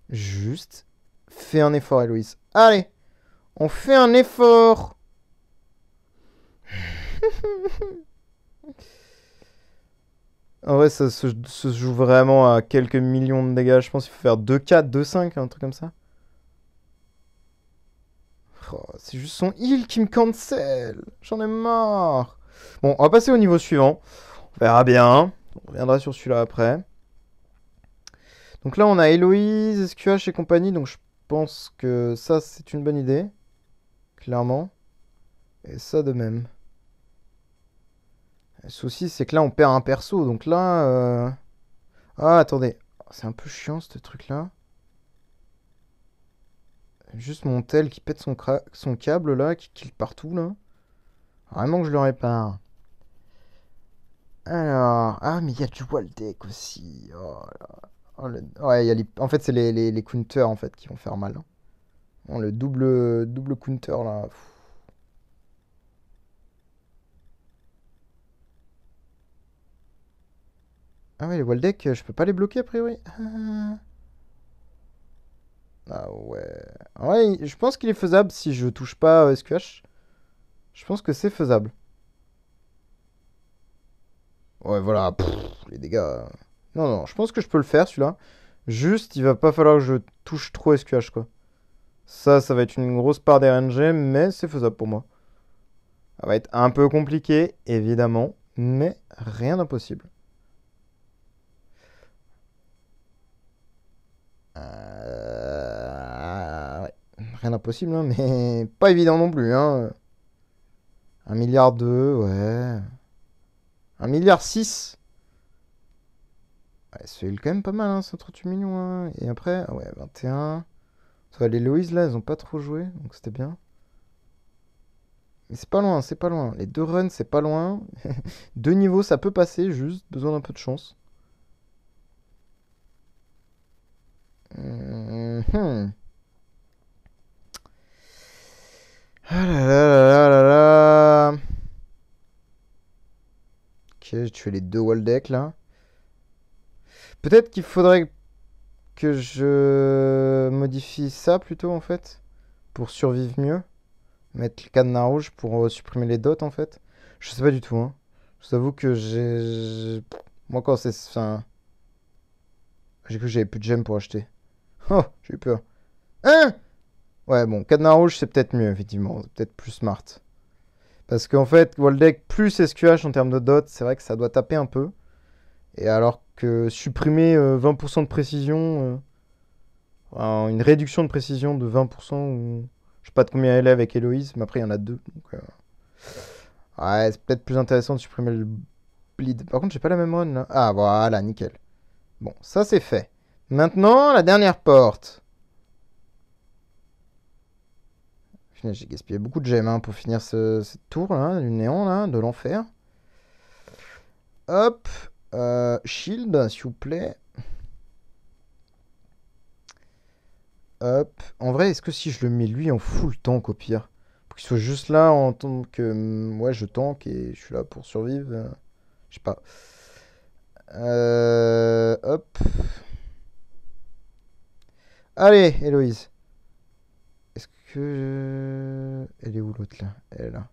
juste fais un effort, Héloïse. Allez, on fait un effort. En vrai, ça se joue vraiment à quelques millions de dégâts. Je pense qu'il faut faire 2-4, 2-5, un truc comme ça. Oh, c'est juste son heal qui me cancel. J'en ai marre. Bon, on va passer au niveau suivant. On verra bien. On reviendra sur celui-là après. Donc là, on a Héloïse, SQH et compagnie. Donc je pense que ça, c'est une bonne idée. Clairement. Et ça de même. Le souci, c'est que là, on perd un perso. Donc là... Ah, attendez. C'est un peu chiant, ce truc-là. Juste mon tel qui pète son câble, là, qui kill partout, là. Vraiment que je le répare. Alors... Ah, mais il y a du Waldeck aussi. Oh là. Oh, ouais, en fait, c'est les counters, en fait, qui vont faire mal. Hein. Bon, le double counter, là. Pff. Ah ouais, les Waldeck, je peux pas les bloquer, a priori. Ah ouais. Ouais, je pense qu'il est faisable si je touche pas SQH. Je pense que c'est faisable. Ouais, voilà. Pff, les dégâts. Non, non, je pense que je peux le faire, celui-là. Juste, il va pas falloir que je touche trop SQH, quoi. Ça va être une grosse part des RNG, mais c'est faisable pour moi. Ça va être un peu compliqué, évidemment, mais rien d'impossible. Ouais. Rien d'impossible, hein, mais pas évident non plus. Hein. 1,2 milliard, ouais. 1,6 milliard. Ouais, c'est quand même pas mal, hein, 138 millions. Hein. Et après, ah ouais, 21. Ça va, les Loïs, là, elles ont pas trop joué, donc c'était bien. Mais c'est pas loin, c'est pas loin. Les deux runs, c'est pas loin. Deux niveaux, ça peut passer, juste besoin d'un peu de chance. Mhm. Ah là là là là là là. Ok, j'ai tué les deux Waldeck là. Peut-être qu'il faudrait que je modifie ça plutôt en fait. Pour survivre mieux. Mettre le cadenas rouge pour supprimer les dots en fait. Je sais pas du tout. Hein. Je vous avoue que moi quand c'est... Enfin, j'ai cru que j'avais plus de gemmes pour acheter. Oh, j'ai eu peur. Hein? Ouais, bon, cadenas rouge c'est peut-être mieux effectivement. C'est peut-être plus smart. Parce qu'en fait, Waldeck plus SQH en termes de dots, c'est vrai que ça doit taper un peu. Et alors que supprimer 20% de précision, une réduction de précision de 20%, ou je sais pas de combien elle est avec Héloïse, mais après il y en a deux. Donc, ouais, c'est peut-être plus intéressant de supprimer le bleed. Par contre, j'ai pas la même run là. Ah voilà, nickel. Bon, ça c'est fait. Maintenant, la dernière porte. J'ai gaspillé beaucoup de gemmes hein, pour finir cette tour là, du néant là, de l'enfer. Hop, shield, s'il vous plaît. Hop. En vrai, est-ce que si je le mets lui en full tank au pire, pour qu'il soit juste là en tant que ouais, je tank et je suis là pour survivre. Je sais pas. Hop. Allez, Héloïse. Est-ce que elle est où l'autre là? Elle est là.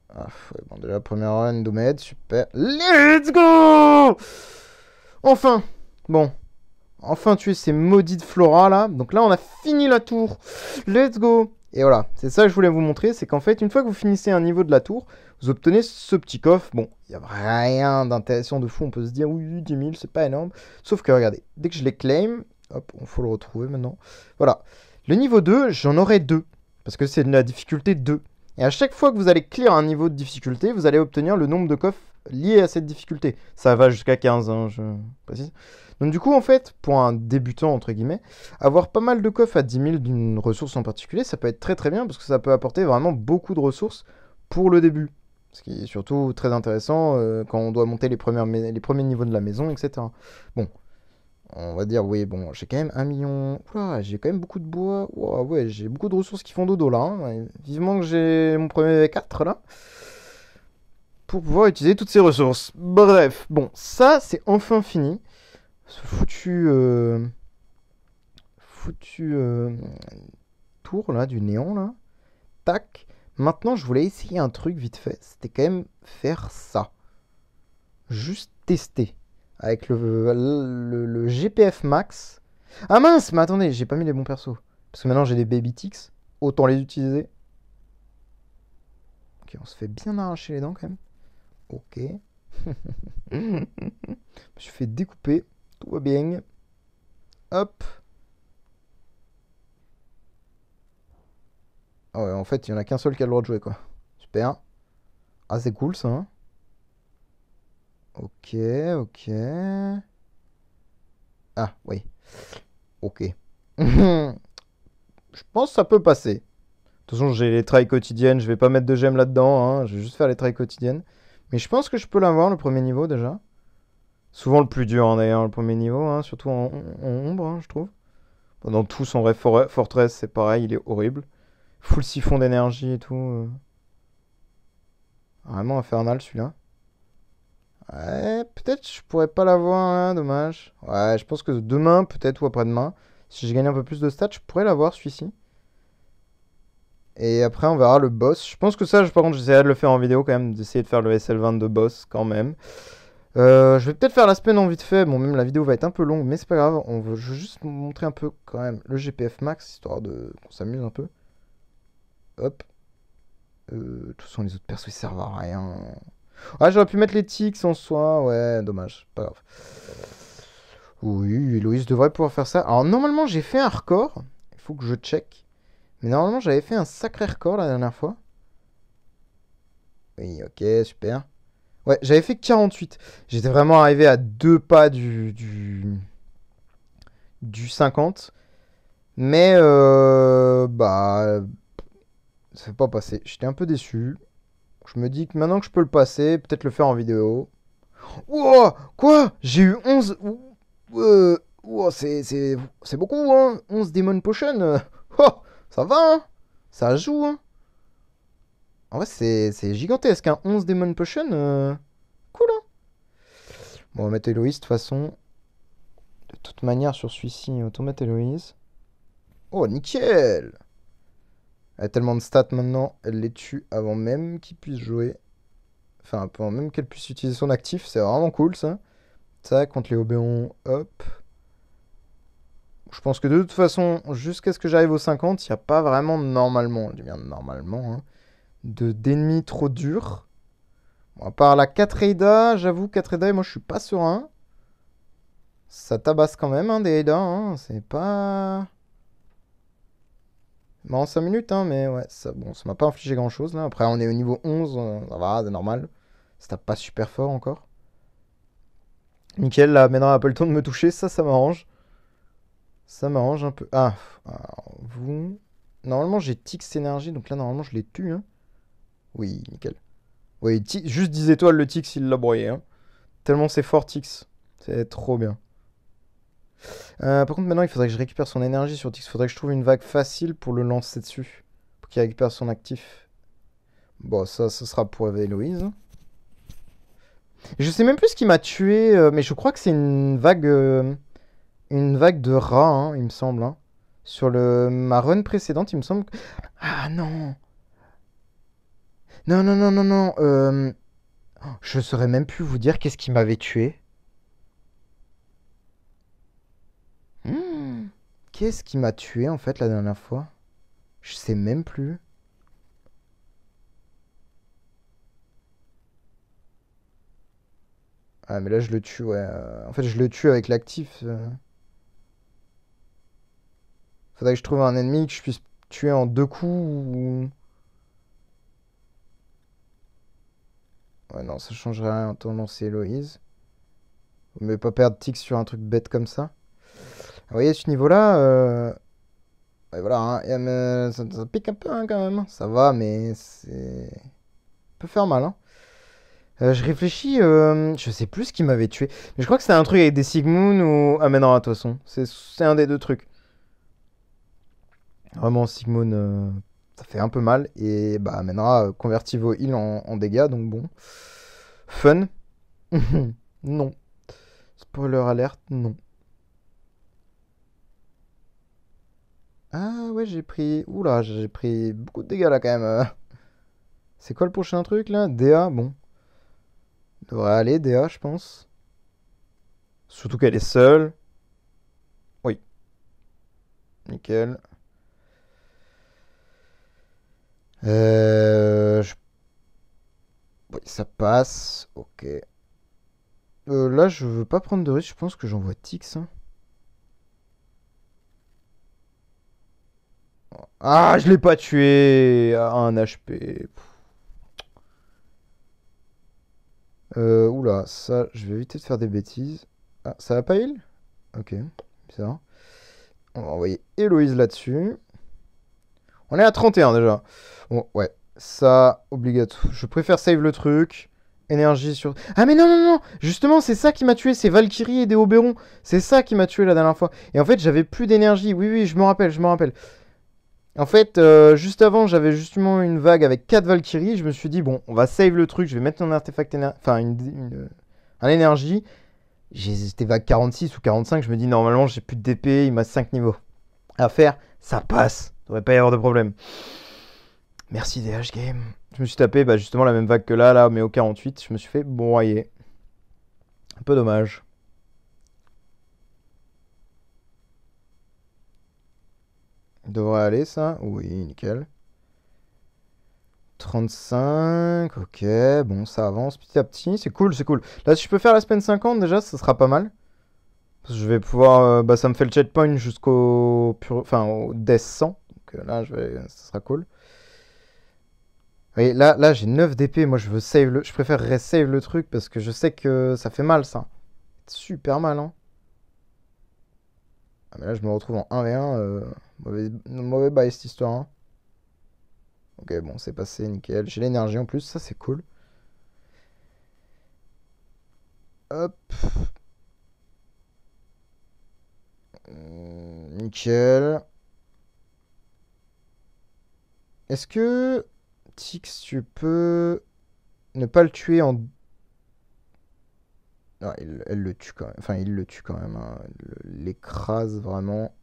Ah, ouais, bon, déjà, première run, Domed, super. Let's go! Enfin! Bon. Enfin tuer ces maudites Flora là. Donc là, on a fini la tour. Let's go! Et voilà, c'est ça que je voulais vous montrer, c'est qu'en fait, une fois que vous finissez un niveau de la tour, vous obtenez ce petit coffre. Bon, il n'y a rien d'intéressant de fou, on peut se dire, oui, 10 000, c'est pas énorme. Sauf que, regardez, dès que je les claim, hop, il faut le retrouver maintenant. Voilà, le niveau 2, j'en aurai 2, parce que c'est de la difficulté 2. Et à chaque fois que vous allez clear un niveau de difficulté, vous allez obtenir le nombre de coffres liés à cette difficulté. Ça va jusqu'à 15, hein, je précise. Donc du coup, en fait, pour un débutant, entre guillemets, avoir pas mal de coffres à 10 000 d'une ressource en particulier, ça peut être très très bien, parce que ça peut apporter vraiment beaucoup de ressources pour le début. Ce qui est surtout très intéressant quand on doit monter les premiers niveaux de la maison, etc. Bon, on va dire, oui, bon, j'ai quand même 1 million... Oula, j'ai quand même beaucoup de bois. Ouah, ouais, j'ai beaucoup de ressources qui font dodo, là. Hein. Ouais, vivement que j'ai mon premier V4, là. Pour pouvoir utiliser toutes ces ressources. Bref, bon, ça, c'est enfin fini. Ce foutu tour, là, du néon, là. Tac. Maintenant, je voulais essayer un truc vite fait. C'était quand même faire ça. Juste tester. Avec le GPF max. Ah mince, mais attendez, j'ai pas mis les bons persos. Parce que maintenant j'ai des baby ticks. Autant les utiliser. Ok, on se fait bien arracher les dents quand même. Ok. Je me suis fait découper. Tout va bien. Hop. Ah ouais, en fait, il y en a qu'un seul qui a le droit de jouer, quoi. Super. Ah, c'est cool, ça. Hein. Ok, ok. Ah, oui. Ok. Je pense que ça peut passer. De toute façon, j'ai les trails quotidiennes. Je vais pas mettre de gemmes là-dedans. Hein. Je vais juste faire les trails quotidiennes. Mais je pense que je peux l'avoir, le premier niveau, déjà. Souvent le plus dur, hein, d'ailleurs, le premier niveau. Hein, surtout en ombre, hein, je trouve. Dans tout son Rêve Fortress, c'est pareil. Il est horrible. Full siphon d'énergie et tout. Vraiment infernal, celui-là. Ouais, peut-être je pourrais pas l'avoir, hein, dommage. Ouais, je pense que demain, peut-être, ou après-demain, si je gagne un peu plus de stats, je pourrais l'avoir, celui-ci. Et après, on verra le boss. Je pense que ça, par contre, j'essaierai de le faire en vidéo quand même, d'essayer de faire le SL22 boss quand même. Je vais peut-être faire la semaine en vite fait. Bon, même la vidéo va être un peu longue, mais c'est pas grave. Je veux juste montrer un peu quand même le GPF max, histoire de qu'on s'amuse un peu. Hop. De toute façon, les autres persos, ils servent à rien. Ah, j'aurais pu mettre les tics en soi. Ouais, dommage. Pas grave. Oui, Héloïse devrait pouvoir faire ça. Alors, normalement, j'ai fait un record. Il faut que je check. Mais normalement, j'avais fait un sacré record la dernière fois. Oui, ok, super. Ouais, j'avais fait 48. J'étais vraiment arrivé à 2 pas du 50. Mais, bah, ça fait pas passer. J'étais un peu déçu. Je me dis que maintenant que je peux le passer, peut-être le faire en vidéo. Wow, quoi? J'ai eu 11. Wow, c'est beaucoup, hein? 11 Demon Potion. Oh, ça va, hein? Ça joue, hein? En vrai, c'est gigantesque, hein? 11 Demon Potion. Cool, hein? Bon, on va mettre Héloïse, de toute façon. De toute manière, sur celui-ci, autant mettre Héloïse. Oh, nickel! Elle a tellement de stats maintenant, elle les tue avant même qu'il puisse jouer. Enfin, avant même qu'elle puisse utiliser son actif, c'est vraiment cool ça. Ça, contre les Obéons, hop. Je pense que de toute façon, jusqu'à ce que j'arrive aux 50, il n'y a pas vraiment normalement, je dis bien normalement, hein, d'ennemis trop durs. Bon, à part la 4 Ada, j'avoue, 4 Ada, et moi je suis pas serein. Ça tabasse quand même, hein, des Ada, hein, c'est pas... Bon, en 5 minutes, hein, mais ouais, ça, bon, ça m'a pas infligé grand chose là. Après, on est au niveau 11, ça va, c'est normal. Ça tape pas super fort encore. Nickel, là, maintenant, elle a pas le temps de me toucher, ça m'arrange. Ça m'arrange un peu. Ah, alors, vous. Normalement, j'ai Tix énergie, donc là, normalement, je les tue. Hein. Oui, nickel. Oui, juste 10 étoiles le Tix, il l'a broyé. Hein. Tellement c'est fort, Tix. C'est trop bien. Par contre, maintenant, il faudrait que je récupère son énergie sur Tix. Il faudrait que je trouve une vague facile pour le lancer dessus. Pour qu'il récupère son actif. Bon, ça, ce sera pour Héloïse. Je sais même plus ce qui m'a tué, mais je crois que c'est une vague de rats, hein, il me semble. Hein. Sur ma run précédente, il me semble. Ah non! Non, non, non, non, non. Je saurais même plus vous dire qu'est-ce qui m'avait tué. Qu'est-ce qui m'a tué en fait la dernière fois? Je sais même plus. Ah, mais là, je le tue, ouais. En fait, je le tue avec l'actif. Faudrait que je trouve un ennemi que je puisse tuer en deux coups ou... Ouais, non, ça changerait rien. Autant lancer Héloïse. Mais pas perdre Tix sur un truc bête comme ça. Vous voyez, ce niveau-là, ouais, voilà, hein, ça pique un peu hein, quand même. Ça va, mais c'est... Ça peut faire mal, hein. Je réfléchis, je sais plus ce qui m'avait tué. Mais je crois que c'était un truc avec des Sigmund ou Amenra, de toute façon. C'est un des deux trucs. Vraiment, Sigmund, ça fait un peu mal. Et bah, Amenra convertit vos heals en dégâts, donc bon. Fun. Non. Spoiler alerte, non. Ah ouais, j'ai pris... Oula, j'ai pris beaucoup de dégâts là quand même. C'est quoi le prochain truc là? DA, bon. Devrait aller, DA, je pense. Surtout qu'elle est seule. Oui, nickel. Je... Oui, ça passe. Ok. Là, je veux pas prendre de risque. Je pense que j'envoie Tix, hein. Ah, je l'ai pas tué à 1 HP. Oula, ça, je vais éviter de faire des bêtises. Ah, ça va pas heal? Ok, bizarre. On va envoyer Héloïse là-dessus. On est à 31 déjà. Bon, ouais, ça, obligatoire. Je préfère save le truc. Énergie sur... Ah mais non, non, non. Justement, c'est ça qui m'a tué. C'est Valkyrie et des Oberon. C'est ça qui m'a tué la dernière fois. Et en fait, j'avais plus d'énergie. Oui, oui, je me rappelle, je me rappelle. En fait, juste avant, j'avais justement une vague avec 4 Valkyries. Je me suis dit, bon, on va save le truc. Je vais mettre un artefact enfin, un énergie. J'étais vague 46 ou 45. Je me dis, normalement, j'ai plus de DP. Il m'a 5 niveaux à faire. Ça passe. Il devrait pas y avoir de problème. Merci DH Game. Je me suis tapé bah, justement la même vague que là, mais au 48. Je me suis fait broyer. Un peu dommage. Devrait aller ça? Oui, nickel. 35, ok, bon, ça avance petit à petit, c'est cool, c'est cool. Là, si je peux faire la semaine 50, déjà, ça sera pas mal. Parce que je vais pouvoir, bah, ça me fait le checkpoint jusqu'au enfin, au Death 100. Donc là, ça sera cool. Oui, là j'ai 9 d'épée, moi je veux save je préférerais save le truc parce que je sais que ça fait mal, ça. Super mal, hein. Ah, mais là, je me retrouve en 1v1, mauvais bail cette histoire, hein. Ok, bon, c'est passé, nickel. J'ai l'énergie en plus, ça c'est cool. Hop. Nickel. Est-ce que Tix, tu peux ne pas le tuer en... Non, elle le tue quand même. Enfin, il le tue quand même, hein. Elle l'écrase vraiment.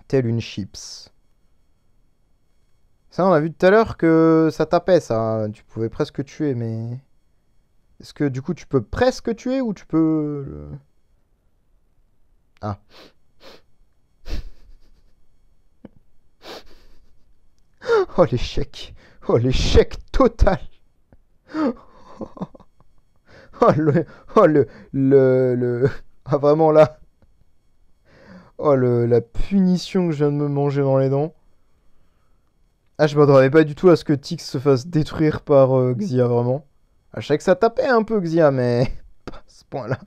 Telle une chips. Ça, on a vu tout à l'heure que ça tapait, ça. Tu pouvais presque tuer, mais... Est-ce que du coup, tu peux presque tuer ou tu peux... Ah. Oh, l'échec. Oh, l'échec total. Oh, Ah, vraiment, là. Oh, la punition que je viens de me manger dans les dents. Ah, je m'attendais pas du tout à ce que Tix se fasse détruire par Xia, vraiment. Ah, je savais que ça tapait un peu, Xia, mais pas à ce point-là.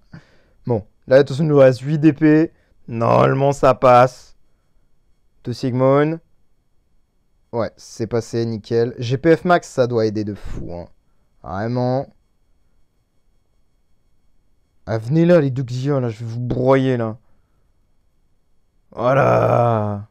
Bon, là, de toute façon, il nous reste 8 d'épée. Normalement, ça passe. De Sigmund. Ouais, c'est passé, nickel. GPF max, ça doit aider de fou, hein. Vraiment. Ah, venez là, les deux Xia, là, je vais vous broyer, là. Voilà.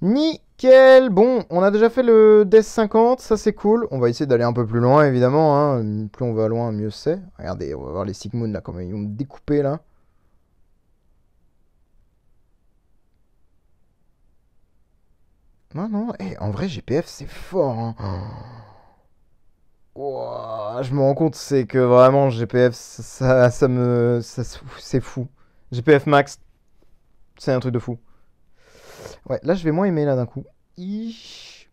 Nickel. Bon, on a déjà fait le Death 50, ça c'est cool. On va essayer d'aller un peu plus loin, évidemment, hein. Plus on va loin, mieux c'est. Regardez, on va voir les Sigmund, là, comment ils vont me découper, là. Non, non, en vrai, GPF, c'est fort, hein. Ouah, je me rends compte, c'est que vraiment, GPF, c'est fou. GPF max, C'est un truc de fou. Ouais, là, je vais moins aimer, là, d'un coup. Ish.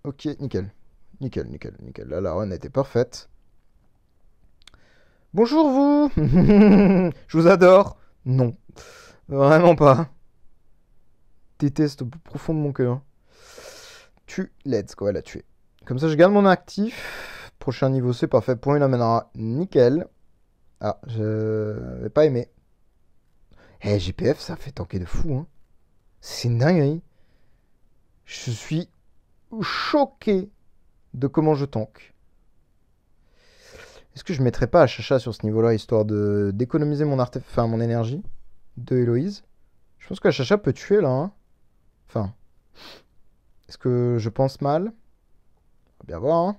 Ok, nickel. Nickel, nickel, nickel. Là, la run était parfaite. Bonjour, vous. Je vous adore. Non. Vraiment pas. Déteste au plus profond de mon cœur. Let's go, elle a tué. Comme ça, je garde mon actif. Prochain niveau, c'est parfait. Point, il amènera nickel. Ah, je vais pas aimer. Eh, GPF, ça fait tanker de fou, hein. C'est une dinguerie. Je suis choqué de comment je tank. Est-ce que je mettrais pas Achacha sur ce niveau-là, histoire de d'économiser mon énergie de Héloïse? Je pense que Achacha peut tuer, là, hein. Enfin, est-ce que je pense mal? On va bien voir, hein.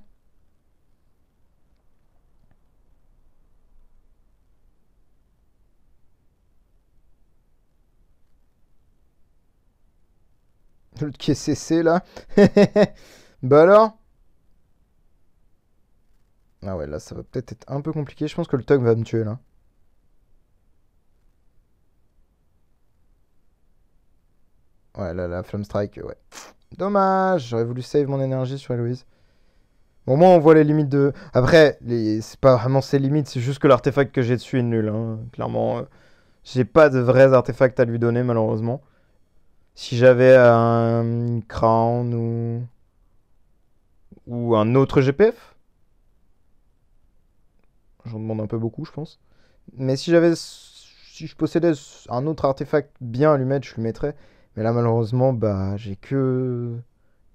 L'autre qui est CC, là. Bah alors? Ah ouais, là, ça va peut-être être un peu compliqué. Je pense que le Tug va me tuer, là. Ouais, là, la Flamme Strike, ouais. Dommage, j'aurais voulu save mon énergie sur Héloïse. Bon, au moins, on voit les limites de... Après, c'est pas vraiment ses limites, c'est juste que l'artefact que j'ai dessus est nul, hein. Clairement, j'ai pas de vrais artefacts à lui donner, malheureusement. Si j'avais un Crown ou un autre GPF, j'en demande un peu beaucoup, je pense. Mais si je possédais un autre artefact bien à lui mettre, je lui mettrais. Mais là, malheureusement, bah, j'ai que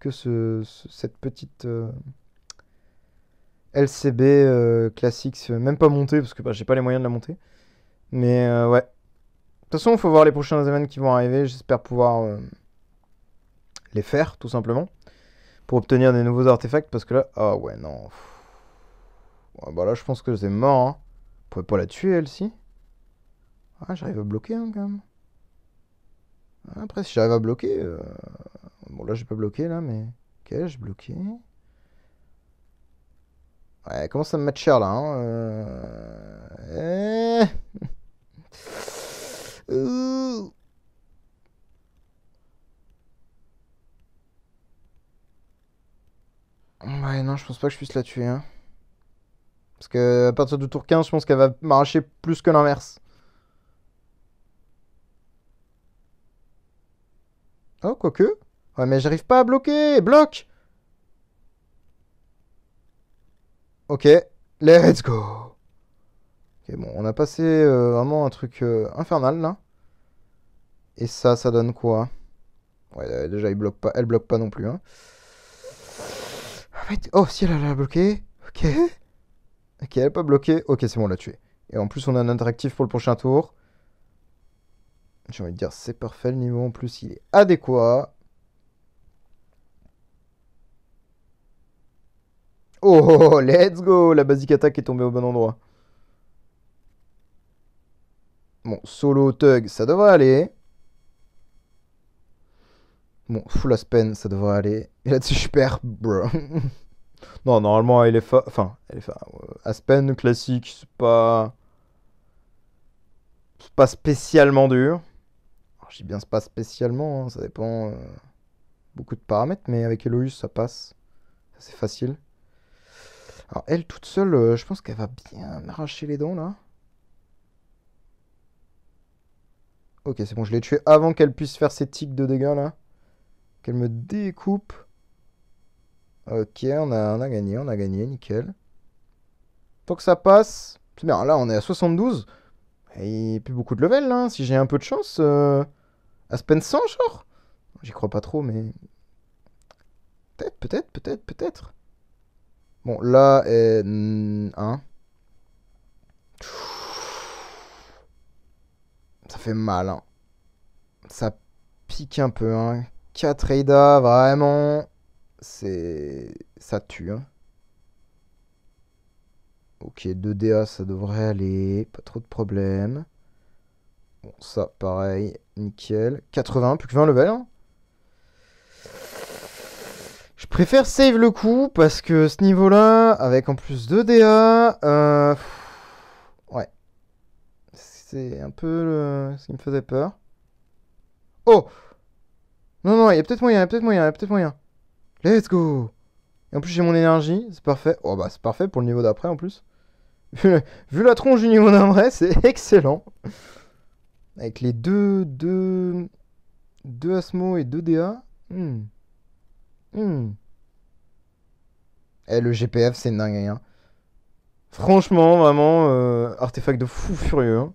cette petite LCB classique, même pas montée, parce que bah, j'ai pas les moyens de la monter. Mais ouais. De toute façon, il faut voir les prochains événements qui vont arriver. J'espère pouvoir les faire, tout simplement. Pour obtenir des nouveaux artefacts, parce que là... Ah ouais, non. Ouais, bah là, je pense que c'est mort, hein. On pourrait pas la tuer, elle-ci. Ah, j'arrive à bloquer, hein, quand même. Après, si j'arrive à bloquer... Bon, là, j'ai pas bloqué, là, mais... Ok, j'ai bloqué. Ouais, elle commence à me mettre cher, là, hein. Ouais, non, je pense pas que je puisse la tuer, hein. Parce que à partir du tour 15, je pense qu'elle va m'arracher plus que l'inverse. Oh, quoique. Ouais, mais j'arrive pas à bloquer. Bloque. Ok, let's go. Ok, bon, on a passé vraiment un truc infernal, là. Et ça donne quoi? Ouais, déjà, elle bloque pas non plus, hein. Oh, si, elle a bloqué. Ok. Ok, elle a pas bloqué. Ok, c'est bon, on l'a tué. Et en plus, on a un interactif pour le prochain tour. J'ai envie de dire, c'est parfait. Le niveau, en plus, il est adéquat. Oh, let's go. La basic attack est tombée au bon endroit. Bon, solo Tug, ça devrait aller. Bon, full Aspen, ça devrait aller. Et là-dessus, je perds, bro. Non, normalement, Enfin, Aspen classique, c'est pas spécialement dur. Alors, je dis bien c'est pas spécialement, hein, ça dépend beaucoup de paramètres, mais avec Eloïs, ça passe. C'est facile. Alors, elle toute seule, je pense qu'elle va bien m'arracher les dents, là. Ok, c'est bon, je l'ai tué avant qu'elle puisse faire ses tics de dégâts, là. Qu'elle me découpe. Ok, on a gagné, nickel. Tant que ça passe, c'est bien. Là, on est à 72. Et il n'y a plus beaucoup de level, là. Si j'ai un peu de chance, Aspen 100, genre. J'y crois pas trop, mais... Peut-être. Bon, là, 1. Ça fait mal, hein. Ça pique un peu, hein. 4 Ada, vraiment... Ça tue, hein. Ok, 2 DA, ça devrait aller. Pas trop de problèmes. Bon, ça, pareil. Nickel. 80, plus que 20 level, hein. Je préfère save le coup parce que ce niveau-là, avec en plus 2 DA, ouais. C'est un peu ce qui me faisait peur. Oh! Non, non, il y a peut-être moyen, il y a peut-être moyen, il y a peut-être moyen. Let's go! Et en plus, j'ai mon énergie, c'est parfait. Oh, bah, c'est parfait pour le niveau d'après en plus. Vu la tronche du niveau d'un vrai, c'est excellent. Avec les deux Asmo et deux DA. Hmm. Hmm. Eh, le GPF, c'est dingue, hein. Franchement, vraiment, artefact de fou furieux, hein.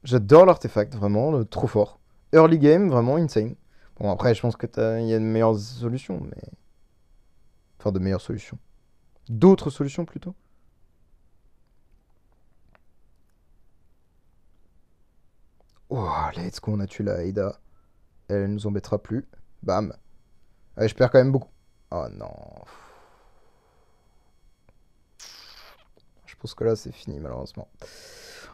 J'adore l'artefact, vraiment, trop fort. Early game, vraiment insane. Bon, après, je pense que il y a de meilleures solutions, mais. Enfin, de meilleures solutions. D'autres solutions plutôt. Oh, let's go, on a tué la Aida. Elle nous embêtera plus. Bam. Ouais, je perds quand même beaucoup. Oh non. Je pense que là, c'est fini, malheureusement.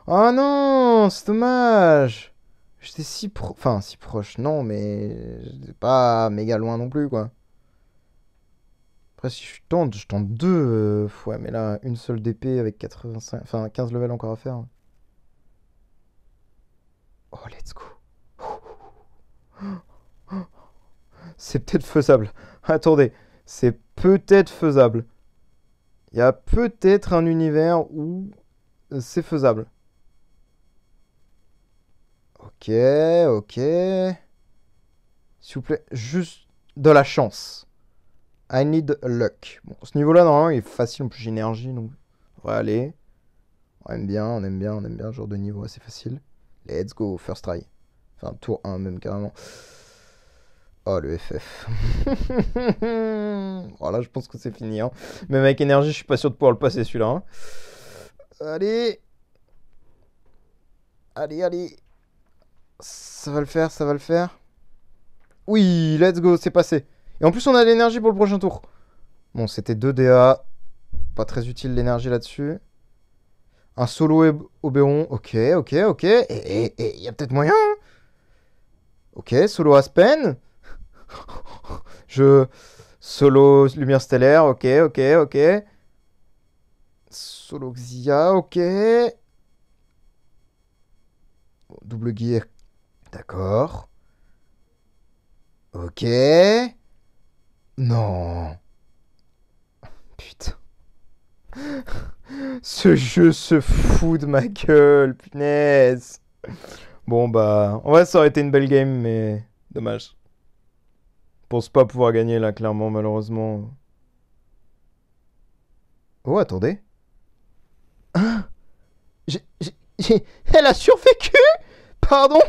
Oh non, c'est dommage. J'étais si Enfin, si proche, non, mais j'étais pas méga loin non plus, quoi. Après, si je tente deux. Ouais, mais là, une seule d'épée avec 85. Enfin, 15 levels encore à faire. Oh, let's go. C'est peut-être faisable. Attendez, c'est peut-être faisable. Il y a peut-être un univers où c'est faisable. Ok, ok. S'il vous plaît, juste de la chance. I need luck. Bon, ce niveau-là, normalement, il est facile. En plus, j'ai énergie, donc on va aller. On aime bien, on aime bien, on aime bien. Ce genre de niveau assez facile. Let's go, first try. Enfin, tour 1 même, carrément. Oh, le FF. Voilà, je pense que c'est fini, hein. Même avec énergie, je suis pas sûr de pouvoir le passer, celui-là, hein. Allez. Allez, allez. Ça va le faire, ça va le faire. Oui, let's go, c'est passé. Et en plus, on a l'énergie pour le prochain tour. Bon, c'était 2 DA. Pas très utile l'énergie là-dessus. Un solo Oberon. Ok, ok, ok. Et il y a peut-être moyen, hein. Ok, solo Aspen. Je. Solo Lumière Stellaire. Ok, ok, ok. Solo Xia. Ok. Double gear. D'accord. Ok. Non. Putain. Ce jeu se fout de ma gueule, punaise. Bon bah, en vrai ça aurait été une belle game, mais dommage. Je pense pas pouvoir gagner là, clairement, malheureusement. Oh, attendez. Hein? Elle a survécu. Pardon.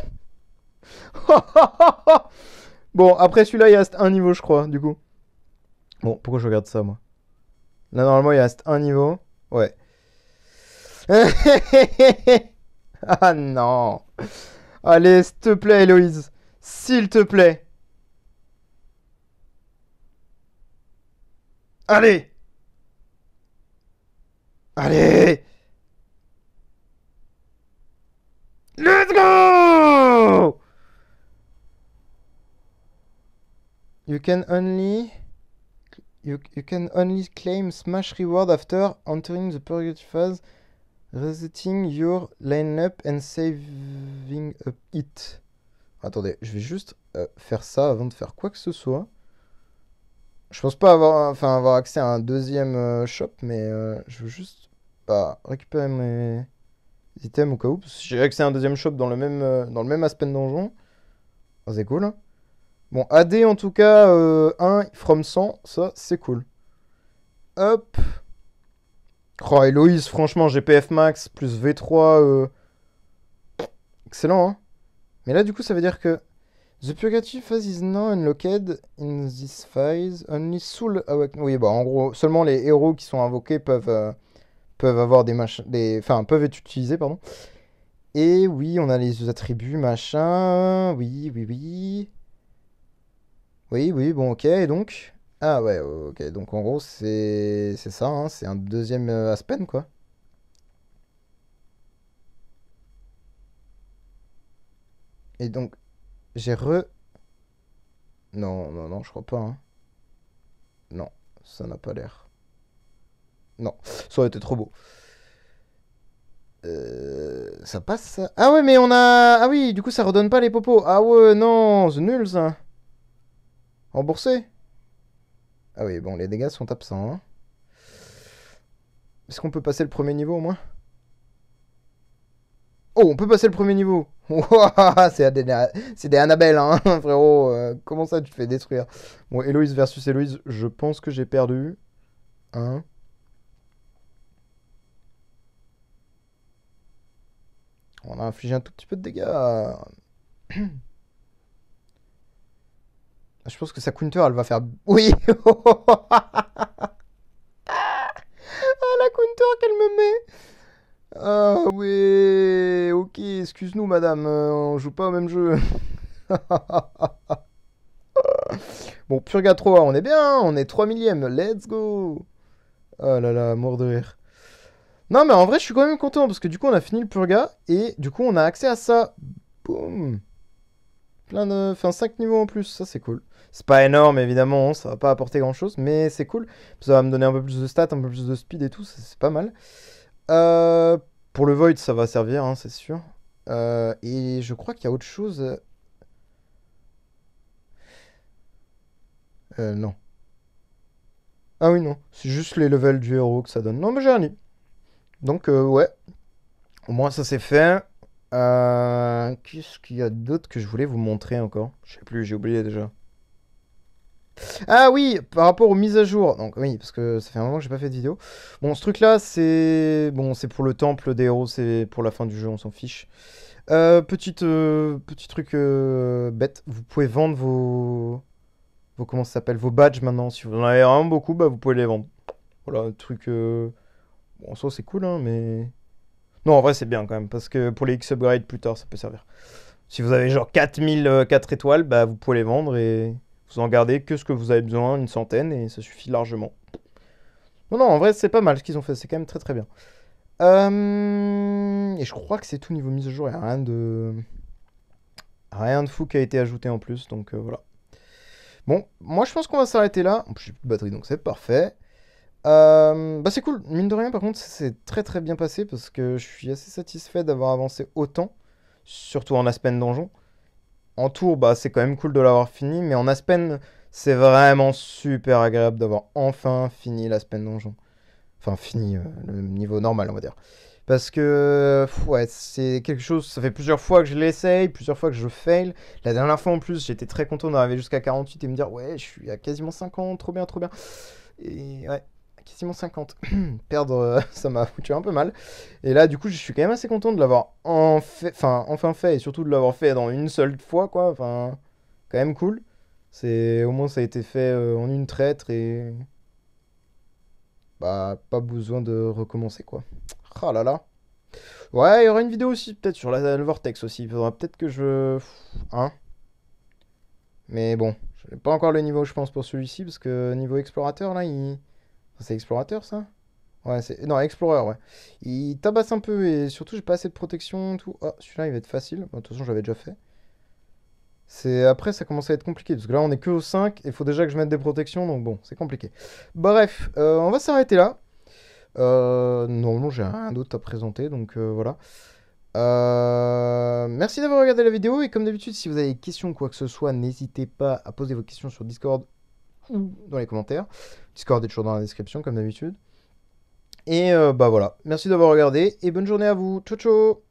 Bon, après celui-là, il reste un niveau, je crois, du coup. Bon, pourquoi je regarde ça, moi? Là, normalement, il reste un niveau. Ouais. Ah non. Allez, s'il te plaît, Héloïse. S'il te plaît. Allez. Allez. Let's go. You can only... You can only claim Smash Reward after entering the Purgatory phase, resetting your lineup and saving up it. Attendez, je vais juste faire ça avant de faire quoi que ce soit. Je pense pas avoir accès à un deuxième shop, mais je veux juste récupérer mes items au cas où. Parce que j'ai accès à un deuxième shop dans le même Aspen Donjon. Ah, c'est cool, hein. Bon, AD en tout cas, 1 from 100, ça c'est cool. Hop. Oh, Héloïse, franchement, GPF max plus V3. Excellent, hein. Mais là, du coup, ça veut dire que The Purgative phase is now unlocked in this phase. Only Soul Awakening. Oui, bah en gros, seulement les héros qui sont invoqués peuvent avoir des machins. Enfin, peuvent être utilisés, pardon. Et oui, on a les attributs, machin. Oui, oui, oui. Oui, oui, bon, ok. Et donc. Ah ouais, ok. Donc en gros, c'est ça, hein. C'est un deuxième Aspen, quoi. Et donc, j'ai re. Non, non, non, je crois pas, hein. Non, ça n'a pas l'air. Non, ça aurait été trop beau. Ça passe ça? Ah ouais, mais on a... Ah oui, du coup, ça redonne pas les popos. Ah ouais, non, c'est nul ça. Remboursé? Ah oui, bon, les dégâts sont absents. Hein. Est-ce qu'on peut passer le premier niveau au moins? Oh, on peut passer le premier niveau. Ouah, c'est des Annabelle, hein, frérot. Comment ça, tu te fais détruire? Bon, Héloïse versus Héloïse, je pense que j'ai perdu. Hein. On a infligé un tout petit peu de dégâts. Je pense que sa counter, elle va faire... Oui. Ah, la counter qu'elle me met. Ah oui. Ok, excuse-nous, madame. On joue pas au même jeu. Bon, Purgatoire, on est bien. On est 3 millième. Let's go. Oh là là, mort de rire. Non, mais en vrai, je suis quand même content parce que du coup, on a fini le Purga et du coup, on a accès à ça. Boum. Plein de... Enfin, 5 niveaux en plus, ça c'est cool. C'est pas énorme, évidemment, ça va pas apporter grand-chose, mais c'est cool. Ça va me donner un peu plus de stats, un peu plus de speed et tout, c'est pas mal. Euh, pour le Void, ça va servir, hein, c'est sûr. Et je crois qu'il y a autre chose. Non. Ah oui, non. C'est juste les levels du héros que ça donne. Non, mais j'ai rien dit. Donc, ouais. Au moins, ça c'est fait. Qu'est-ce qu'il y a d'autre que je voulais vous montrer encore? Je sais plus, j'ai oublié déjà. Ah oui, par rapport aux mises à jour. Donc oui, parce que ça fait un moment que j'ai pas fait de vidéo. Bon, ce truc-là, c'est bon, c'est pour le temple des héros, c'est pour la fin du jeu, on s'en fiche. Petit truc bête, vous pouvez vendre vos comment ça s'appelle, vos badges maintenant. Si vous en avez vraiment beaucoup, bah vous pouvez les vendre. Voilà, un truc. Bon, en soi, c'est cool, hein, mais non, en vrai, c'est bien quand même, parce que pour les X-upgrade plus tard, ça peut servir. Si vous avez genre 4000 4 étoiles, bah vous pouvez les vendre et vous en gardez que ce que vous avez besoin, une centaine, et ça suffit largement. Non, non, en vrai, c'est pas mal ce qu'ils ont fait, c'est quand même très très bien. Et je crois que c'est tout niveau mise à jour, il n'y a rien de fou qui a été ajouté en plus, donc voilà. Bon, moi je pense qu'on va s'arrêter là. En plus, j'ai plus de batterie, donc c'est parfait. Bah c'est cool, mine de rien, par contre, c'est très très bien passé parce que je suis assez satisfait d'avoir avancé autant, surtout en Aspen Donjon. En tour, bah, c'est quand même cool de l'avoir fini, mais en Aspen, c'est vraiment super agréable d'avoir enfin fini l'Aspen Donjon. Enfin, fini le niveau normal, on va dire. Parce que, ouais, c'est quelque chose, ça fait plusieurs fois que je l'essaye, plusieurs fois que je fail. La dernière fois en plus, j'étais très content d'arriver jusqu'à 48 et me dire, ouais, je suis à quasiment 50, trop bien, trop bien. Et ouais, quasiment 50. Perdre, ça m'a foutu un peu mal. Et là, du coup, je suis quand même assez content de l'avoir enfin fait, et surtout de l'avoir fait dans une seule fois, quoi. Enfin, quand même cool. C'est, au moins, ça a été fait en une traite et bah, pas besoin de recommencer, quoi. Ah là là. Ouais, il y aura une vidéo aussi, peut-être sur le Vortex aussi. Il faudra peut-être que je. Hein? Mais bon, je n'ai pas encore le niveau, je pense, pour celui-ci, parce que niveau explorateur, là, il. C'est explorateur, ça? Ouais, c'est. Non, Explorer, ouais. Il tabasse un peu et surtout, j'ai pas assez de protection, tout. Oh, celui-là, il va être facile. Bon, de toute façon, j'avais déjà fait. C'est après, ça commence à être compliqué parce que là, on est que au 5 et il faut déjà que je mette des protections, donc bon, c'est compliqué. Bref, on va s'arrêter là. Non, non, j'ai rien d'autre à présenter, donc voilà. Merci d'avoir regardé la vidéo et comme d'habitude, si vous avez des questions ou quoi que ce soit, n'hésitez pas à poser vos questions sur Discord ou dans les commentaires. Discord est toujours dans la description, comme d'habitude. Et bah voilà, merci d'avoir regardé et bonne journée à vous. Ciao ciao.